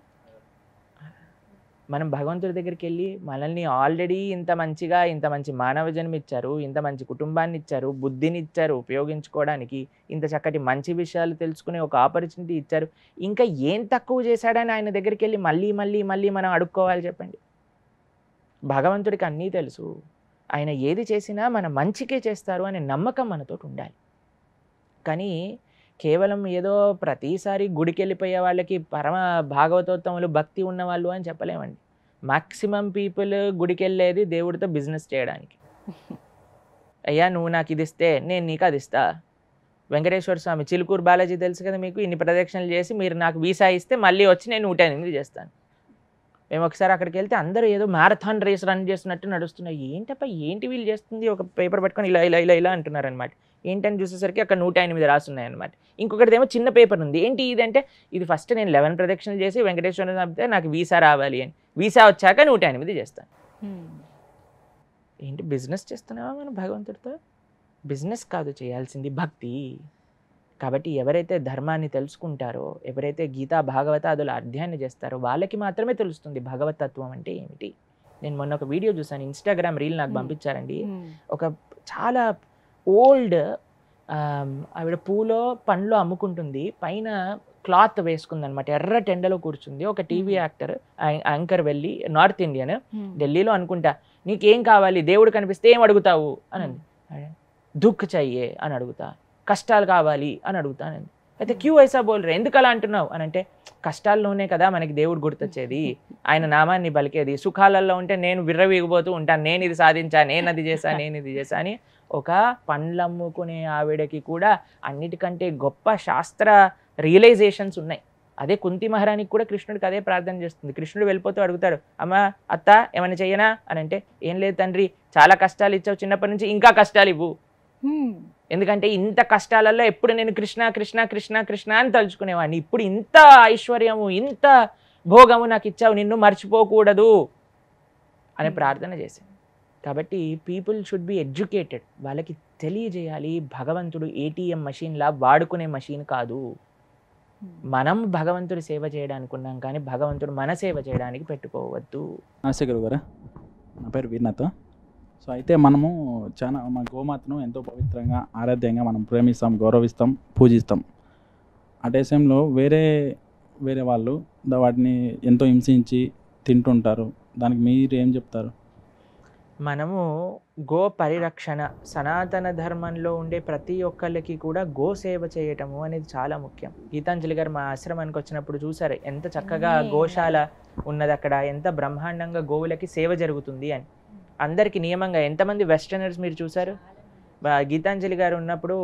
మనం భగవంతుడి దగ్గరికి వెళ్ళి మనల్ని ఆల్రెడీ ఇంత మంచి మానవ జన్మ ఇచ్చారు, ఇంత మంచి కుటుంబాన్ని ఇచ్చారు, బుద్ధిని ఇచ్చారు ఉపయోగించుకోవడానికి, ఇంత చక్కటి మంచి విషయాలు తెలుసుకునే ఒక ఆపర్చునిటీ ఇచ్చారు, ఇంకా ఏం తక్కువ చేశాడని ఆయన దగ్గరికి వెళ్ళి మళ్ళీ మనం అడుక్కోవాలి చెప్పండి? భగవంతుడికి అన్నీ తెలుసు, ఆయన ఏది చేసినా మన మంచికే చేస్తారు అనే నమ్మకం మనతో ఉండాలి. కానీ కేవలం ఏదో ప్రతిసారి గుడికి వెళ్ళిపోయే వాళ్ళకి పరమ భాగవతోత్తములు భక్తి ఉన్నవాళ్ళు అని చెప్పలేమండి. మాక్సిమం పీపుల్ గుడికి వెళ్ళేది దేవుడితో బిజినెస్ చేయడానికి. అయ్యా నువ్వు నాకు ఇది ఇస్తే నేను నీకు అది ఇస్తా. వెంకటేశ్వర స్వామి చిలుకూరు బాలాజీ తెలుసు కదా మీకు, ఇన్ని ప్రదక్షిణలు చేసి మీరు నాకు వీసా ఇస్తే మళ్ళీ వచ్చి నేను 108 చేస్తాను. మేము ఒకసారి అక్కడికి వెళ్తే అందరూ ఏదో మ్యారథాన్ రేస్ రన్ చేస్తున్నట్టు నడుస్తున్నాయి. ఏంటప్ప ఏంటి వీళ్ళు చేస్తుంది, ఒక పేపర్ పట్టుకొని ఇలా ఇలా ఇలా ఇలా అంటున్నారు అనమాట. ఏంటని చూసేసరికి అక్కడ 108 రాస్తున్నాయి అనమాట. ఇంకొకటిదేమో చిన్న పేపర్ ఉంది. ఏంటి ఇది అంటే, ఇది ఫస్ట్ నేను 11 ప్రదక్షిణలు చేసి వెంకటేశ్వర స్వామితో నాకు వీసా రావాలి అని, వీసా వచ్చాక 108 చేస్తాను. ఏంటి బిజినెస్ చేస్తున్నావా మనం భగవంతుడితో? బిజినెస్ కాదు చేయాల్సింది, భక్తి. కాబట్టి ఎవరైతే ధర్మాన్ని తెలుసుకుంటారో, ఎవరైతే గీతా భాగవతాదుల అధ్యయనం చేస్తారో వాళ్ళకి మాత్రమే తెలుస్తుంది భగవతత్వం అంటే ఏమిటి. నేను మొన్న ఒక వీడియో చూసాను, ఇన్స్టాగ్రామ్ రీల్ నాకు పంపించారండి. ఒక చాలా ఓల్డ్ ఆవిడ పూలో పండ్లు అమ్ముకుంటుంది, పైన క్లాత్ వేసుకుంది అనమాట, ఎర్ర టెండలో కూర్చుంది. ఒక టీవీ యాక్టర్ యాంకర్ వెళ్ళి, నార్త్ ఇండియన్, ఢిల్లీలో అనుకుంటా, నీకేం కావాలి, దేవుడు కనిపిస్తే ఏం అడుగుతావు అని అంది. దుఃఖ చెయ్యే అని అడుగుతా, కష్టాలు కావాలి అని అడుగుతానండి. అయితే క్యూ ఐసా బోల్రే, ఎందుకు అలా అంటున్నావు అని అంటే, కష్టాల్లోనే కదా మనకి దేవుడు గుర్తొచ్చేది, ఆయన నామాన్ని పలికేది. సుఖాలలో ఉంటే నేను విర్రవీగిపోతూ ఉంటాను, నేను ఇది సాధించా, నేను అది చేశా, నేను ఇది చేశా అని. ఒక పండ్లమ్ముకునే ఆవిడకి కూడా అన్నిటికంటే గొప్ప శాస్త్ర రియలైజేషన్స్ ఉన్నాయి. అదే కుంతి మహారాణికి కూడా కృష్ణుడికి అదే ప్రార్థన చేస్తుంది. కృష్ణుడు వెళ్ళిపోతూ అడుగుతాడు, అమ్మ అత్త ఏమైనా చెయ్యనా అని అంటే, ఏం లేదు తండ్రి, చాలా కష్టాలు ఇచ్చావు చిన్నప్పటి నుంచి, ఇంకా కష్టాలు ఇవ్వు. ఎందుకంటే ఇంత కష్టాలలో ఎప్పుడు నేను కృష్ణ కృష్ణ కృష్ణ కృష్ణ అని తలుచుకునేవాడిని, ఇప్పుడు ఇంత ఐశ్వర్యము ఇంత భోగము నాకు ఇచ్చావు, నిన్ను మర్చిపోకూడదు అనే ప్రార్థన చేశాను. కాబట్టి పీపుల్ షుడ్ బి ఎడ్యుకేటెడ్, వాళ్ళకి తెలియజేయాలి భగవంతుడు ఏటీఎం మెషిన్లా వాడుకునే మెషిన్ కాదు. మనం భగవంతుడి సేవ చేయడానికి ఉన్నాం, కానీ భగవంతుడు మన సేవ చేయడానికి పెట్టుకోవద్దు. నమస్తే గురుగారు, నా పేరు వీర్నాథ్. సో అయితే మనము చాలా మన గోమాతను ఎంతో పవిత్రంగా ఆరాధ్యంగా మనం ప్రేమిస్తాం, గౌరవిస్తాం, పూజిస్తాం. అదే సమయంలో వేరే వాళ్ళు వాటిని ఎంతో హింసించి తింటుంటారు. దానికి మీరు ఏం చెప్తారు? మనము గో పరిరక్షణ, సనాతన ధర్మంలో ఉండే ప్రతి ఒక్కళ్ళకి కూడా గో సేవ చేయటము అనేది చాలా ముఖ్యం. గీతాంజలి గారు మా ఆశ్రమానికి వచ్చినప్పుడు చూసారు ఎంత చక్కగా గోశాల ఉన్నది అక్కడ, ఎంత బ్రహ్మాండంగా గోవులకి సేవ జరుగుతుంది అని. అందరికీ నియమంగా, ఎంతమంది వెస్టర్నర్స్ మీరు చూసారు. గీతాంజలి గారు ఉన్నప్పుడు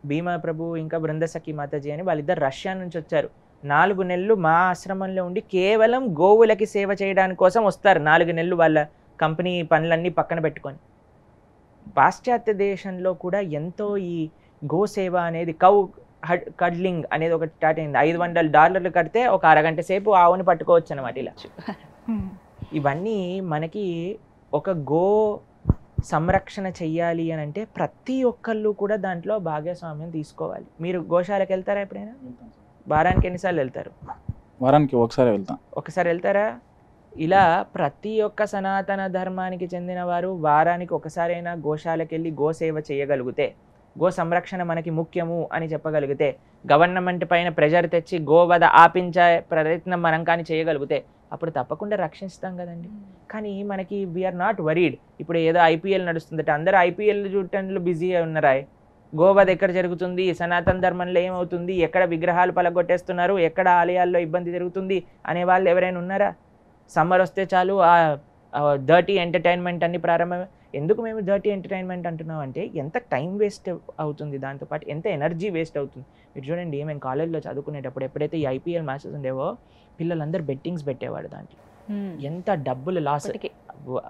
భీమా ప్రభు ఇంకా బృందసఖి మాతాజీ అని వాళ్ళిద్దరు రష్యా నుంచి వచ్చారు. 4 నెలలు మా ఆశ్రమంలో ఉండి కేవలం గోవులకి సేవ చేయడానికి కోసం వస్తారు. 4 నెలలు వాళ్ళ కంపెనీ పనులన్నీ పక్కన పెట్టుకొని. పాశ్చాత్య దేశంలో కూడా ఎంతో ఈ గోసేవ అనేది, కౌ కడ్లింగ్ అనేది ఒకటి స్టార్ట్ అయింది. $500 కడితే ఒక అరగంట సేపు ఆవుని పట్టుకోవచ్చు అన్నమాట. ఇలా ఇవన్నీ మనకి ఒక గో సంరక్షణ చెయ్యాలి అని అంటే ప్రతి ఒక్కళ్ళు కూడా దాంట్లో భాగస్వామ్యం తీసుకోవాలి. మీరు గోశాలకు వెళ్తారా ఎప్పుడైనా? వారానికి ఎన్నిసార్లు వెళ్తారు? వారానికి ఒకసారి వెళ్తాం. ఒకసారి వెళ్తారా? ఇలా ప్రతి ఒక్క సనాతన ధర్మానికి చెందిన వారు వారానికి ఒకసారైనా గోశాలకు వెళ్ళి గోసేవ చేయగలిగితే, గో సంరక్షణ మనకి ముఖ్యము అని చెప్పగలిగితే, గవర్నమెంట్ పైన ప్రెజర్ తెచ్చి గోవధ ఆపించే ప్రయత్నం మనం కానీ చేయగలిగితే అప్పుడు తప్పకుండా రక్షిస్తాం కదండి. కానీ మనకి వీఆర్ నాట్ వరీడ్. ఇప్పుడు ఏదో ఐపీఎల్ నడుస్తుందట, అందరూ ఐపీఎల్ చూడటంలో బిజీగా ఉన్నారా? గోవధ ఎక్కడ జరుగుతుంది, సనాతన ధర్మంలో ఏమవుతుంది, ఎక్కడ విగ్రహాలు పలగొట్టేస్తున్నారు, ఎక్కడ ఆలయాల్లో ఇబ్బంది జరుగుతుంది అనే వాళ్ళు ఎవరైనా ఉన్నారా? సమ్మర్ వస్తే చాలు ఆ డర్టీ ఎంటర్టైన్మెంట్ అన్ని ప్రారంభమే. ఎందుకు మేము డర్టీ ఎంటర్టైన్మెంట్ అంటున్నాం అంటే, ఎంత టైం వేస్ట్ అవుతుంది, దాంతోపాటు ఎంత ఎనర్జీ వేస్ట్ అవుతుంది. మీరు చూడండి, మేము కాలేజ్లో చదువుకునేటప్పుడు ఎప్పుడైతే ఈ ఐపీఎల్ మ్యాచెస్ ఉండేవో పిల్లలందరూ బెట్టింగ్స్ పెట్టేవాడు. దాంట్లో ఎంత డబ్బులు లాస్.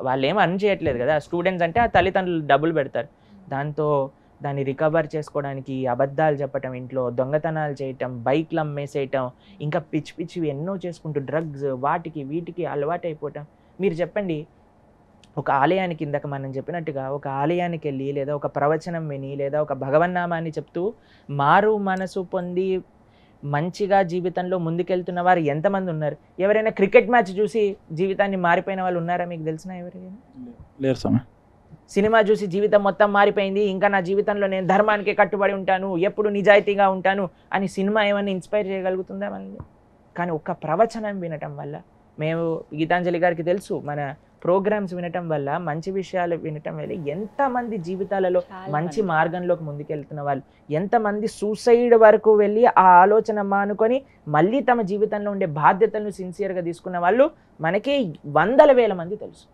వాళ్ళు ఏం అర్న్ చేయట్లేదు కదా, స్టూడెంట్స్ అంటే ఆ తల్లిదండ్రులు డబ్బులు పెడతారు. దాన్ని రికవర్ చేసుకోవడానికి అబద్ధాలు చెప్పటం, ఇంట్లో దొంగతనాలు చేయటం, బైక్లు అమ్మేసేయటం, ఇంకా పిచ్చి పిచ్చివి ఎన్నో చేసుకుంటూ డ్రగ్స్ వాటికి వీటికి అలవాటు అయిపోవటం. మీరు చెప్పండి, ఒక ఆలయానికి, ఇందాక మనం చెప్పినట్టుగా ఒక ఆలయానికి వెళ్ళి లేదా ఒక ప్రవచనం విని లేదా ఒక భగవన్నామాన్ని చెప్తూ మారు మనసు పొంది మంచిగా జీవితంలో ముందుకెళ్తున్న వారు ఎంతమంది ఉన్నారు? ఎవరైనా క్రికెట్ మ్యాచ్ చూసి జీవితాన్ని మారిపోయిన వాళ్ళు ఉన్నారా మీకు తెలిసిన? ఎవరైనా లేరు స్వామి. సినిమా చూసి జీవితం మొత్తం మారిపోయింది, ఇంకా నా జీవితంలో నేను ధర్మానికి కట్టుబడి ఉంటాను, ఎప్పుడు నిజాయితీగా ఉంటాను అని సినిమా ఏమన్నా ఇన్స్పైర్ చేయగలుగుతుందా మనల్ని? కానీ ఒక్క ప్రవచనం వినటం వల్ల, మేము గీతాంజలి గారికి తెలుసు మన ప్రోగ్రామ్స్ వినటం వల్ల, మంచి విషయాలు వినటం వల్ల ఎంతమంది జీవితాలలో మంచి మార్గంలోకి ముందుకెళ్తున్న వాళ్ళు, ఎంతమంది సూసైడ్ వరకు వెళ్ళి ఆ ఆలోచన మానుకొని మళ్ళీ తమ జీవితంలో ఉండే బాధ్యతలను సిన్సియర్గా తీసుకున్న వాళ్ళు మనకి 100,000 మంది తెలుసు.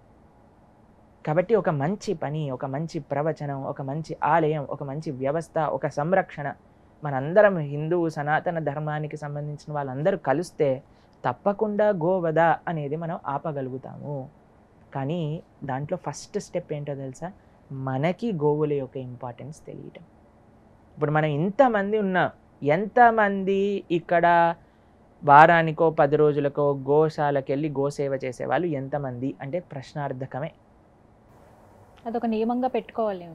కాబట్టి ఒక మంచి పని, ఒక మంచి ప్రవచనం, ఒక మంచి ఆలయం, ఒక మంచి వ్యవస్థ, ఒక సంరక్షణ, మనందరం హిందూ సనాతన ధర్మానికి సంబంధించిన వాళ్ళందరూ కలిస్తే తప్పకుండా గోవధ అనేది మనం ఆపగలుగుతాము. కానీ దాంట్లో ఫస్ట్ స్టెప్ ఏంటో తెలుసా? మనకి గోవుల యొక్క ఇంపార్టెన్స్ తెలియటం. ఇప్పుడు మనం ఇంతమంది ఉన్నాం, ఎంతమంది ఇక్కడ వారానికో 10 రోజులకో గోశాలకు వెళ్ళి గోసేవ చేసేవాళ్ళు ఎంతమంది అంటే ప్రశ్నార్థకమే. అదొక నియమంగా పెట్టుకోవాలి.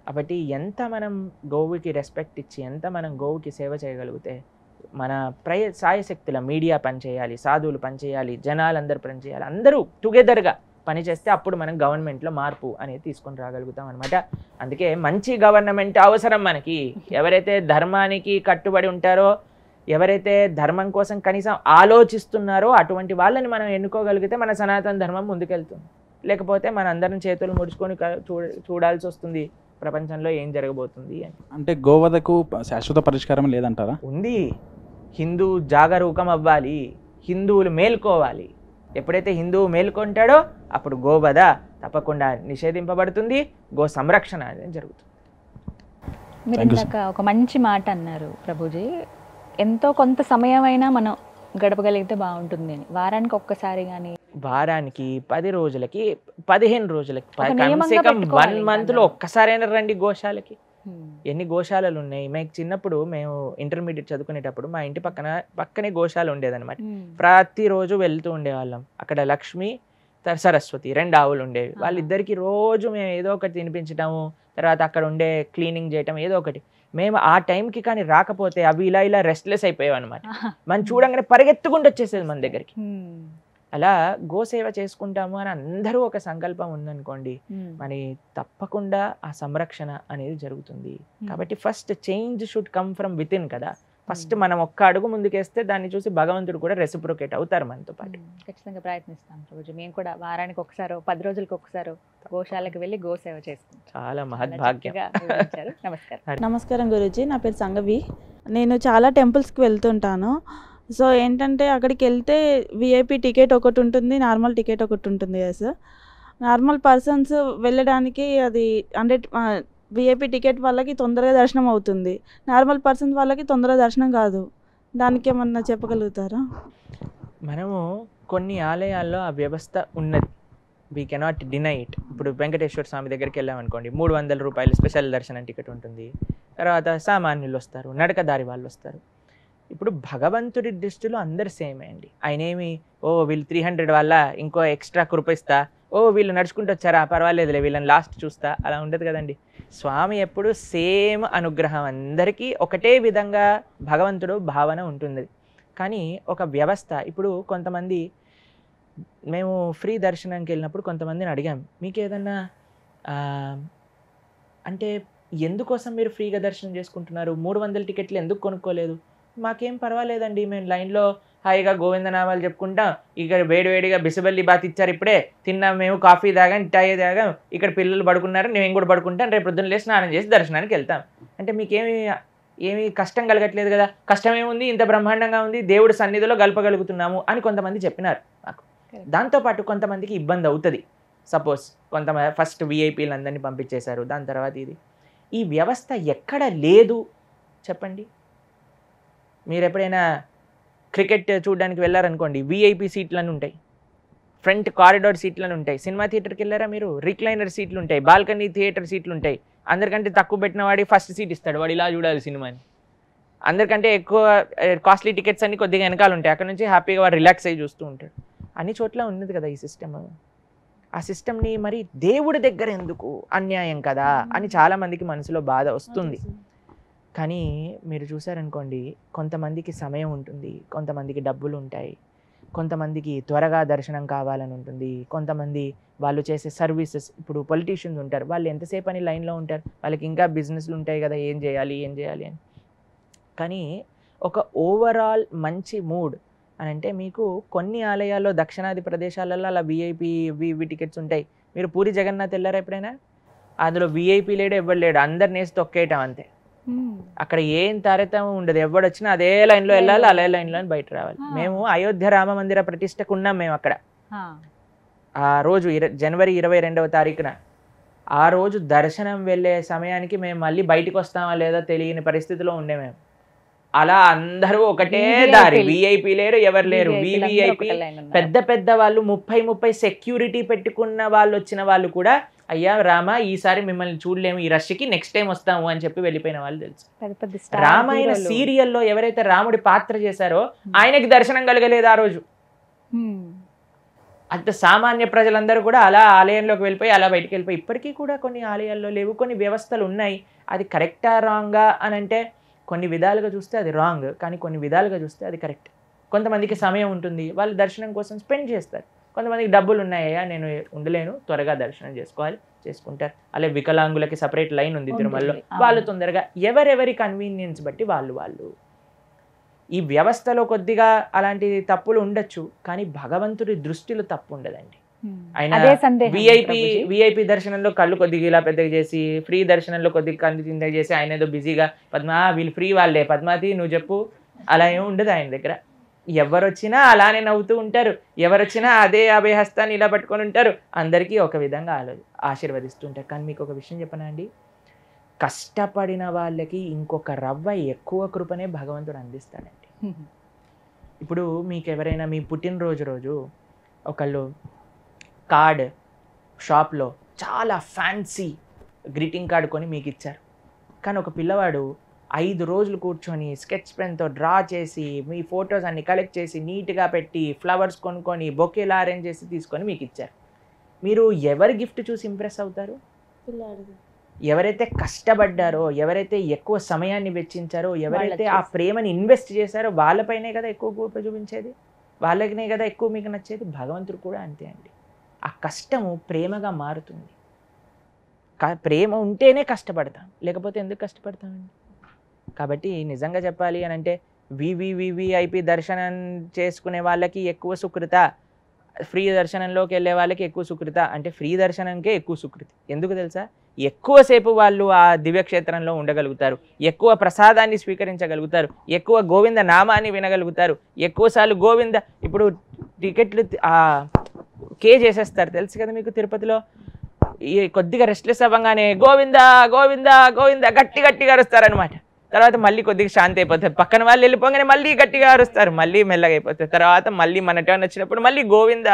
కాబట్టి ఎంత మనం గోవుకి రెస్పెక్ట్ ఇచ్చి, ఎంత మనం గోవుకి సేవ చేయగలిగితే, మన సాయశక్తుల మీడియా పనిచేయాలి, సాధువులు పనిచేయాలి, జనాలందరూ పనిచేయాలి, అందరూ టుగెదర్గా పనిచేస్తే అప్పుడు మనం గవర్నమెంట్లో మార్పు అనేది తీసుకొని రాగలుగుతాం అనమాట. అందుకే మంచి గవర్నమెంట్ అవసరం మనకి. ఎవరైతే ధర్మానికి కట్టుబడి ఉంటారో, ఎవరైతే ధర్మం కోసం కనీసం ఆలోచిస్తున్నారో అటువంటి వాళ్ళని మనం ఎన్నుకోగలిగితే మన సనాతన ధర్మం ముందుకెళ్తుంది. లేకపోతే మన అందరం చేతులు ముడుచుకొని చూడాల్సి వస్తుంది ప్రపంచంలో ఏం జరగబోతుంది అని. అంటే గోవధకు శాశ్వత పరిష్కారం లేదంటారా? ఉంది. హిందూ జాగరూకం అవ్వాలి, హిందువులు మేల్కోవాలి. ఎప్పుడైతే హిందువు మేల్కొంటాడో అప్పుడు గోవధ తప్పకుండా నిషేధింపబడుతుంది, గో సంరక్షణ అనేది జరుగుతుంది. మీరు ఇందాక ఒక మంచి మాట అన్నారు ప్రభుజీ, ఎంతో కొంత సమయమైనా మనం గడపగలిగితే బాగుంటుంది అని. వారానికి ఒక్కసారి కానీ, వారానికి 10 రోజులకి 15 రోజులకి కమ్సే కమ్ 1 మంత్లో ఒక్కసారైనా రండి గోశాలకి. ఎన్ని గోశాలలు ఉన్నాయి. మేము చిన్నప్పుడు మేము ఇంటర్మీడియట్ చదువుకునేటప్పుడు మా ఇంటి పక్కనే గోశాల ఉండేదన్నమాట. ప్రతిరోజు వెళ్తూ ఉండేవాళ్ళం. అక్కడ లక్ష్మి, సరస్వతి 2 ఆవులు ఉండేవి. వాళ్ళిద్దరికి రోజు మేము ఏదో ఒకటి తినిపించటము, తర్వాత అక్కడ ఉండే క్లీనింగ్ చేయటం, ఏదో ఒకటి. మేము ఆ టైంకి కానీ రాకపోతే అవి ఇలా రెస్ట్లెస్ అయిపోయావు అనమాట. మనం చూడంగానే పరిగెత్తుకుంటూ వచ్చేసేది మన దగ్గరికి. అలా గోసేవ చేసుకుంటాము అని అందరూ ఒక సంకల్పం ఉందనుకోండి, మరి తప్పకుండా ఆ సంరక్షణ అనేది జరుగుతుంది. కాబట్టి first change should come from with in కదా. ఫస్ట్ మనం ఒక్క అడుగు ముందుకేస్తే దాన్ని చూసి భగవంతుడు కూడా రెసిప్రొకేట్ అవుతారు మనతో పాటు. ఖచ్చితంగా ప్రయత్నిస్తాం రోజు. మేము కూడా వారానికి ఒకసారో 10 రోజులకు ఒకసారో గోశాలకు వెళ్ళి గోసేవ చేసుకుంటాం. చాలా మహద్భాగ్యం. నమస్కారం. నమస్కారం గురూజీ, నా పేరు సంగవి. నేను చాలా టెంపుల్స్కి వెళ్తుంటాను. సో ఏంటంటే అక్కడికి వెళ్తే విఐపి టికెట్ ఒకటి ఉంటుంది, నార్మల్ టికెట్ ఒకటి ఉంటుంది కదా సార్. నార్మల్ పర్సన్స్ వెళ్ళడానికి అది 100 విఐపి టికెట్ వాళ్ళకి తొందరగా దర్శనం అవుతుంది, నార్మల్ పర్సన్స్ వాళ్ళకి తొందరగా దర్శనం కాదు. దానికి ఏమన్నా చెప్పగలుగుతారా? మనము కొన్ని ఆలయాల్లో ఆ వ్యవస్థ ఉన్నది, వీ కెనాట్ డినై ఇట్. ఇప్పుడు వెంకటేశ్వర స్వామి దగ్గరికి వెళ్ళామనుకోండి, 300 రూపాయలు స్పెషల్ దర్శనం టికెట్ ఉంటుంది. తర్వాత సామాన్యులు వస్తారు, నడకదారి వాళ్ళు వస్తారు. ఇప్పుడు భగవంతుడి దృష్టిలో అందరు సేమే అండి. ఆయన ఏమి వీళ్ళు 300 వల్ల ఇంకో ఎక్స్ట్రా కృపిస్తా, వీళ్ళు నడుచుకుంటూ వచ్చారా పర్వాలేదులే వీళ్ళని లాస్ట్ చూస్తా, అలా ఉండదు కదండి. స్వామి ఎప్పుడు సేమ్ అనుగ్రహం, అందరికీ ఒకటే విధంగా భగవంతుడు భావన ఉంటుంది. కానీ ఒక వ్యవస్థ, ఇప్పుడు కొంతమంది మేము ఫ్రీ దర్శనానికి వెళ్ళినప్పుడు కొంతమందిని అడిగాం, మీకు ఏదన్నా అంటే ఎందుకోసం మీరు ఫ్రీగా దర్శనం చేసుకుంటున్నారు, 300 టికెట్లు ఎందుకు కొనుక్కోలేదు? మాకేం పర్వాలేదండి, మేము లైన్లో హాయిగా గోవిందనామాలు చెప్పుకుంటాం, ఇక్కడ వేడివేడిగా బిసిబల్లి బాత్ ఇచ్చారు, ఇప్పుడే తిన్నాం, మేము కాఫీ తాగాం, టాయ్ తాగాం, ఇక్కడ పిల్లలు పడుకున్నారు, నేను కూడా పడుకుంటాను, రేపు పొద్దున్న లేచి స్నానం చేసి దర్శనానికి వెళ్తాం. అంటే మీకేమి కష్టం కలగట్లేదు కదా? కష్టమేముంది, ఇంత బ్రహ్మాండంగా ఉంది, దేవుడి సన్నిధిలో గలపగలుగుతున్నాము అని కొంతమంది చెప్పినారు నాకు. దాంతోపాటు కొంతమందికి ఇబ్బంది అవుతుంది. సపోజ్ కొంతమంది ఫస్ట్ విఐపీలు అందరినీ పంపించేశారు, దాని తర్వాత ఇది. ఈ వ్యవస్థ ఎక్కడ లేదు చెప్పండి? మీరు ఎప్పుడైనా క్రికెట్ చూడడానికి వెళ్ళారనుకోండి, విఐపీ సీట్లను ఉంటాయి, ఫ్రంట్ కారిడార్ సీట్లను ఉంటాయి. సినిమా థియేటర్కి వెళ్ళారా మీరు? రిక్లైనర్ సీట్లు ఉంటాయి, బాల్కనీ థియేటర్ సీట్లు ఉంటాయి. అందరికంటే తక్కువ పెట్టిన వాడి ఫస్ట్ సీట్ ఇస్తాడు, వాడు ఇలా చూడాలి సినిమాని. అందరికంటే ఎక్కువ కాస్ట్లీ టికెట్స్ అన్ని కొద్దిగా వెనకాల ఉంటాయి, అక్కడ నుంచి హ్యాపీగా వాడు రిలాక్స్ అయ్యి చూస్తూ ఉంటాడు. అన్ని చోట్ల ఉన్నది కదా ఈ సిస్టమ్. ఆ సిస్టమ్ని మరి దేవుడి దగ్గర ఎందుకు అన్యాయం కదా అని చాలామందికి మనసులో బాధ వస్తుంది. కానీ మీరు చూసారనుకోండి, కొంతమందికి సమయం ఉంటుంది, కొంతమందికి డబ్బులు ఉంటాయి, కొంతమందికి త్వరగా దర్శనం కావాలని ఉంటుంది, కొంతమంది వాళ్ళు చేసే సర్వీసెస్, ఇప్పుడు పొలిటీషియన్స్ ఉంటారు, వాళ్ళు ఎంతసేపు అని లైన్లో ఉంటారు, వాళ్ళకి ఇంకా బిజినెస్లు ఉంటాయి కదా, ఏం చేయాలి అని. కానీ ఒక ఓవరాల్ మంచి మూడ్, అని అంటే మీకు కొన్ని ఆలయాల్లో దక్షిణాది ప్రదేశాలలో అలా విఐపి టికెట్స్ ఉంటాయి. మీరు పూరి జగన్నాథ్ వెళ్ళారా ఎప్పుడైనా? అందులో విఐపి లేడు, ఎవ్వడు లేడు, అందరిని వేసి తొక్కేయటం అంతే. అక్కడ ఏం తారతమ్యం ఉండదు, ఎవడు వచ్చినా అదే లైన్లో వెళ్ళాలి, అదే లైన్లో బయట రావాలి. మేము అయోధ్య రామ మందిర ప్రతిష్టకు ఉన్నాం మేము అక్కడ. ఆ రోజు జనవరి 22వ తారీఖున ఆ రోజు దర్శనం వెళ్ళే సమయానికి మేము మళ్ళీ బయటకు వస్తామా లేదా తెలియని పరిస్థితిలో ఉండే మేము. అలా అందరూ ఒకటే దారి, విఐపి లేరు, ఎవరు లేరు. వివిఐపి పెద్ద పెద్ద వాళ్ళు 30 సెక్యూరిటీ పెట్టుకున్న వాళ్ళు వచ్చిన వాళ్ళు కూడా అయ్యా రామ ఈసారి మిమ్మల్ని చూడలేము, ఈ రష్కి నెక్స్ట్ టైం వస్తాము అని చెప్పి వెళ్ళిపోయిన వాళ్ళు తెలుసు. రామాయణ సీరియల్లో ఎవరైతే రాముడి పాత్ర చేశారో ఆయనకి దర్శనం కలగలేదు ఆ రోజు. అంత సామాన్య ప్రజలందరూ కూడా అలా ఆలయంలోకి వెళ్ళిపోయి అలా బయటికి వెళ్ళిపోయి. ఇప్పటికీ కూడా కొన్ని ఆలయాల్లో లేవు, కొన్ని వ్యవస్థలు ఉన్నాయి. అది కరెక్టా రాంగా అని అంటే కొన్ని విధాలుగా చూస్తే అది రాంగ్, కానీ కొన్ని విధాలుగా చూస్తే అది కరెక్ట్. కొంతమందికి సమయం ఉంటుంది, వాళ్ళు దర్శనం కోసం స్పెండ్ చేస్తారు. కొంతమందికి డబ్బులు ఉన్నాయా, నేను ఉండలేను, త్వరగా దర్శనం చేసుకోవాలి, చేసుకుంటారు. అలాగే వికలాంగులకి సపరేట్ లైన్ ఉంది తిరుమలలో, వాళ్ళు తొందరగా ఎవరెవరి కన్వీనియన్స్ బట్టి వాళ్ళు. ఈ వ్యవస్థలో కొద్దిగా అలాంటి తప్పులు ఉండొచ్చు, కానీ భగవంతుడి దృష్టిలో తప్పు ఉండదండి. ఆయన విఐపి దర్శనంలో కళ్ళు కొద్దిగా ఇలా పెద్దగా చేసి, ఫ్రీ దర్శనంలో కొద్దిగా కళ్ళు చిన్నగా చేసి, ఆయన ఏదో బిజీగా పద్మా వీళ్ళు ఫ్రీ వాళ్ళే, పద్మావతి నువ్వు చెప్పు, అలా ఏమి ఉండదు ఆయన దగ్గర. ఎవరొచ్చినా అలానే నవ్వుతూ ఉంటారు, ఎవరొచ్చినా అదే అభయహస్తాన్ని ఇలా పట్టుకొని ఉంటారు, అందరికీ ఒక విధంగా ఆశీర్వదిస్తుంటారు. కానీ మీకు ఒక విషయం చెప్పనా అండి, కష్టపడిన వాళ్ళకి ఇంకొక రవ్వ ఎక్కువ కృపనే భగవంతుడు అందిస్తాడండి. ఇప్పుడు మీకు ఎవరైనా మీ పుట్టినరోజు రోజు ఒకళ్ళు కార్డ్ షాప్లో చాలా ఫ్యాన్సీ గ్రీటింగ్ కార్డు కొని మీకు ఇచ్చారు, కానీ ఒక పిల్లవాడు 5 రోజులు కూర్చొని స్కెచ్ పెన్తో డ్రా చేసి మీ ఫొటోస్ అన్ని కలెక్ట్ చేసి నీట్గా పెట్టి ఫ్లవర్స్ కొనుక్కొని బొకేలా అరేంజ్ చేసి తీసుకొని మీకు ఇచ్చారు. మీరు ఎవరి గిఫ్ట్ చూసి ఇంప్రెస్ అవుతారు? ఎవరైతే కష్టపడ్డారో, ఎవరైతే ఎక్కువ సమయాన్ని వెచ్చించారో, ఎవరైతే ఆ ప్రేమని ఇన్వెస్ట్ చేశారో వాళ్ళపైనే కదా ఎక్కువ గొప్ప చూపించేది, వాళ్ళకినే కదా ఎక్కువ మీకు నచ్చేది. భగవంతుడు కూడా అంతే అండి. ఆ కష్టము ప్రేమగా మారుతుంది. ప్రేమ ఉంటేనే కష్టపడతాం, లేకపోతే ఎందుకు కష్టపడతామండి? కాబట్టి నిజంగా చెప్పాలి అని అంటే వివిఐపి దర్శనం చేసుకునే వాళ్ళకి ఎక్కువ సుకృత, ఫ్రీ దర్శనంలోకి వెళ్ళే వాళ్ళకి ఎక్కువ సుకృత అంటే ఫ్రీ దర్శనంకే ఎక్కువ సుకృతి. ఎందుకు తెలుసా? ఎక్కువసేపు వాళ్ళు ఆ దివ్యక్షేత్రంలో ఉండగలుగుతారు, ఎక్కువ ప్రసాదాన్ని స్వీకరించగలుగుతారు, ఎక్కువ గోవింద నామాన్ని వినగలుగుతారు, ఎక్కువసార్లు గోవింద. ఇప్పుడు టికెట్లు చేసేస్తారు తెలుసు కదా మీకు, తిరుపతిలో ఈ కొద్దిగా రెస్ట్లెస్ అవ్వగానే గోవింద గోవింద గోవింద గట్టిగా అరుస్తారనమాట. తర్వాత మళ్ళీ కొద్దిగా శాంతి అయిపోతుంది, పక్కన వాళ్ళు వెళ్ళిపోగానే మళ్ళీ గట్టిగా అరుస్తారు, మళ్ళీ మెల్లగా అయిపోతుంది. తర్వాత మళ్ళీ మన టర్న్ వచ్చినప్పుడు మళ్ళీ గోవింద,